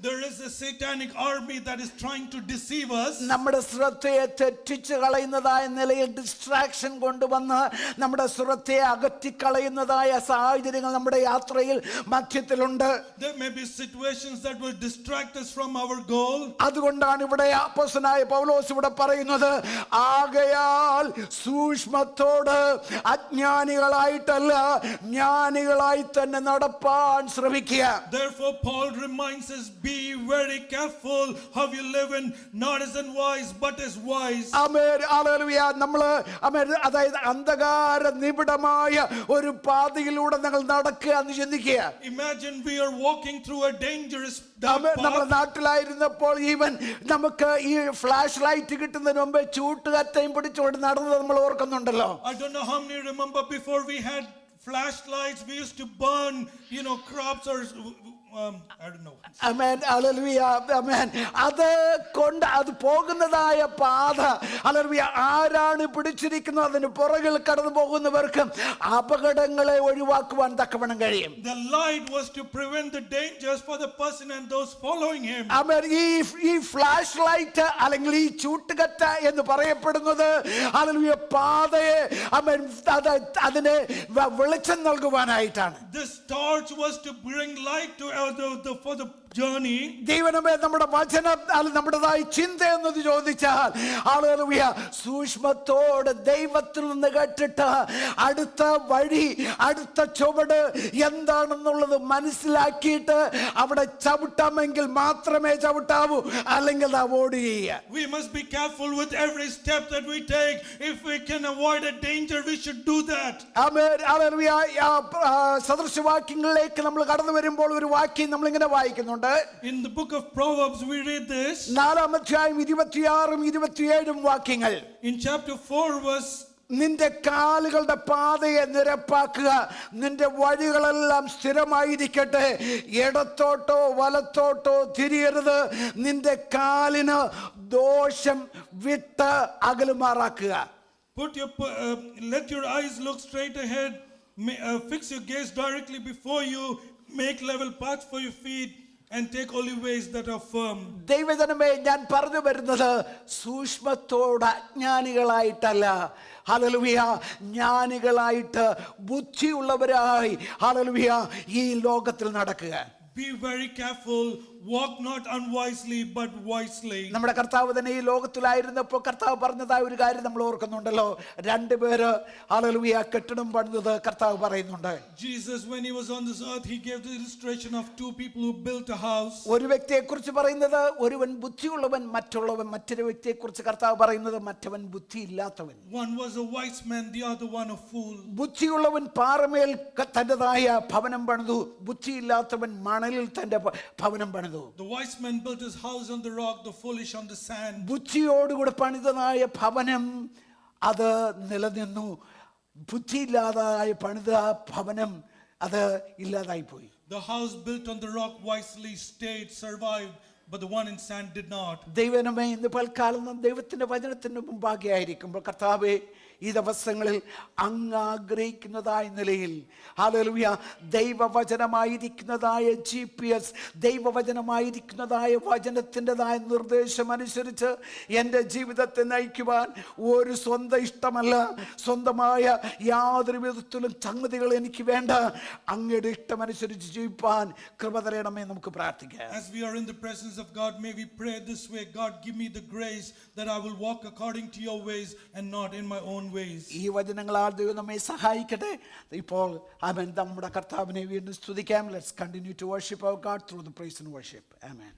There is a satanic army that is trying to deceive us. നമ്മുടെ ശ്രദ്ധയെ തെറ്റിച്ച് കളയുന്നതായ നിലയിൽ ഡിസ്ട്രാക്ഷൻ കൊണ്ടുവന്ന് നമ്മുടെ ശ്രദ്ധയെ അകറ്റിക്കളയുന്നതായ സാഹചര്യങ്ങൾ നമ്മുടെ യാത്രയിൽ മധ്യത്തിലുണ്ട്. There may be situations that will distract us from our goal. അതുകൊണ്ടാണ് ഇവിടെ അപ്പോസ്തലനായ പൗലോസ് ഇവിടെ പറയുന്നത്, ആകയാൽ സൂക്ഷ്മത്തോട് അജ്ഞാനികളായിട്ടല്ല ജ്ഞാനികളായി തന്നെ നടപ്പാൻ ശ്രമിക്കുക. Therefore Paul reminds us, be very careful how you live, in not as unwise but as wise. Amen. Hallelujah. നമ്മള് ആമേൻ, അതായത് അന്ധകാര നിബിഡമായ ഒരു പാതയിലൂടെ ഞങ്ങൾ നടക്കുക എന്ന് ചിന്തിക്കുക. Imagine we are walking through a dangerous dark നമ്മുടെ path. നാട്ടിലായിരുന്നപ്പോൾ ഈവൻ നമുക്ക് ഈ ഫ്ലാഷ് ലൈറ്റ് കിട്ടുന്നതിന് മുമ്പ് ചൂട്ടുകറ്റയും പിടിച്ചുകൊണ്ട് നടന്നത് നമ്മൾ ഓർക്കുന്നുണ്ടല്ലോ. I don't know how many remember before we had flashlights, we used to burn, crops or I don't know. Amen, hallelujah, amen. അത് പോകുന്നതായ പാത, hallelujah, ആരാണ് പിടിച്ചിരിക്കുന്നത് അതിന് പുറകിൽ കടന്നു പോകുന്നവർക്ക് അപകടങ്ങളെ ഒഴിവാക്കുവാൻ തക്കവണ്ണം കഴിയും. The light was to prevent the dangers for the person and those following him. Amen. ഈ ഫ്ലാഷ് ലൈറ്റ് അല്ലെങ്കിൽ ഈ ചൂട്ടുകറ്റ എന്ന് പറയപ്പെടുന്നത്, hallelujah, പാതയെ അതിനെ വെളിച്ചം നൽകുവാനായിട്ടാണ്. This torch was to bring light to for the journey. ദൈവമേ, നമ്മുടെ വചനം നമ്മുടേതായ ചിന്ത എന്നത് ചോദിച്ചാൽ, ഹല്ലേലൂയ, സൂക്ഷ്മത്തോട് ദൈവത്തിൽ നിന്ന് കേട്ടിട്ട് അടുത്ത വഴി, അടുത്ത ചുവട് എന്താണെന്നുള്ളത് മനസ്സിലാക്കിയിട്ട് അവിടെ ചവിട്ടാമെങ്കിൽ മാത്രമേ ചവിട്ടാവൂ, അല്ലെങ്കിൽ അവോയ്ഡ് ചെയ്യുക. We must be careful with every step that we take. If we can avoid a danger, we should do that. ആമേൻ, ഹല്ലേലൂയ. സദൃശവാക്യങ്ങളിലേക്ക് നമ്മൾ കടന്നു വരുമ്പോൾ ഒരു വാക്യം നമ്മൾ ഇങ്ങനെ വായിക്കുന്നുണ്ട്. In the book of Proverbs we read this. 4-ാം അധ്യായം 26-ഉം 27-ഉം വാക്യങ്ങൾ. In chapter 4 verse, നിന്റെ കാലുകളുടെ പാതയെ നിരപ്പാക്കുക, നിന്റെ വഴികളെല്ലാം സ്ഥിരമായിരിക്കട്ടെ, ഇടത്തോട്ടോ വലത്തോട്ടോ തിരിയരുത്, നിന്റെ കാലിന് ദോഷം വിട്ട് അകലുമാറാക്കുക. let your eyes look straight ahead, fix your gaze directly before you, make level paths for your feet, and take only ways that are firm. ദൈവജനമേ, ഞാൻ പറഞ്ഞു വരുന്നത് സൂക്ഷ്മത്തോട് അജ്ഞാനികളായിട്ടല്ല, ഹല്ലേലൂയ, ജ്ഞാനികളായിട്ട് ബുദ്ധിയുള്ളവരായി, ഹല്ലേലൂയ, ഈ ലോകത്തിൽ നടക്കുക. Be very careful, walk not unwisely but wisely. നമ്മുടെ കർത്താവ് തന്നെ ഈ ലോകത്തിലായിരുന്നപ്പോൾ കർത്താവ് പറഞ്ഞതായ ഒരു കാര്യം നമ്മൾ ഓർക്കുന്നുണ്ടല്ലോ. രണ്ടുപേര്, ഹല്ലേലൂയ, കെട്ടിടം പണിതത് കർത്താവ് പറയുന്നുണ്ട്. Jesus, when he was on this earth, he gave the illustration of two people who built a house. ഒരു വ്യക്തിയെ കുറിച്ച് പറയുന്നത് ഒരുവൻ ബുദ്ധിയുള്ളവൻ, മറ്റൊരു വ്യക്തിയെ കുറിച്ച് കർത്താവ് പറയുന്നത് മറ്റവൻ ബുദ്ധിയില്ലാത്തവൻ. One was a wise man, the other one a fool. ബുദ്ധിയുള്ളവൻ പാറമേൽ തന്റേതായ ഭവനം പണിതു, ബുദ്ധിയില്ലാത്തവൻ മണലിൽ തന്റെ ഭവനം പണിതു. The wise man built his house on the rock, the foolish on the sand. ബുദ്ധിയോടുകൂടെ പണിതതായ ഭവനം അത് നിലനിന്നു, ബുദ്ധിയില്ലാതായ പണിത ഭവനം അത് ഇല്ലാതായി പോയി. The house built on the rock wisely stayed, survived, but the one in sand did not. ദൈവമേ, ഇന്ന് പൽക്കാലം നാം ദൈവത്തിന്റെ വചനത്തിന് മുമ്പാകെ ആയിരിക്കുമ്പോൾ കർത്താവേ, ഈ ദിവസങ്ങളിൽ അങ്ങ് ആഗ്രഹിക്കുന്നതായ നിലയിൽ, ഹല്ലേലൂയ, ദൈവവചനമായിരിക്കുന്നതായ GPS, ദൈവവചനമായിരിക്കുന്നതായ വചനത്തിൻ്റെതായ നിർദ്ദേശം അനുസരിച്ച് എൻ്റെ ജീവിതത്തെ നയിക്കുവാൻ ഒരു സ്വന്തം ഇഷ്ടമല്ല, സ്വന്തമായ യാതൊരു വിധത്തിലും സംഗതികൾ എനിക്ക് വേണ്ട, അങ്ങയുടെ ഇഷ്ടമനുസരിച്ച് ജീവിപ്പാൻ കൃപ തരണമേ. നമുക്ക് പ്രാർത്ഥിക്കാം. As we are in the presence of God, may we pray this way: God, give me the grace that I will walk according to your ways and not in my own ways. ഈ വചനങ്ങളാൽ ദൈവം നമ്മെ സഹായിക്കട്ടെ. ഇപ്പോൾ ആമേൻ, നമ്മുടെ കർത്താവിനെ വീണ്ടും സ്തുതിക്കാം. Let's continue to worship our God through the praise and worship. Amen.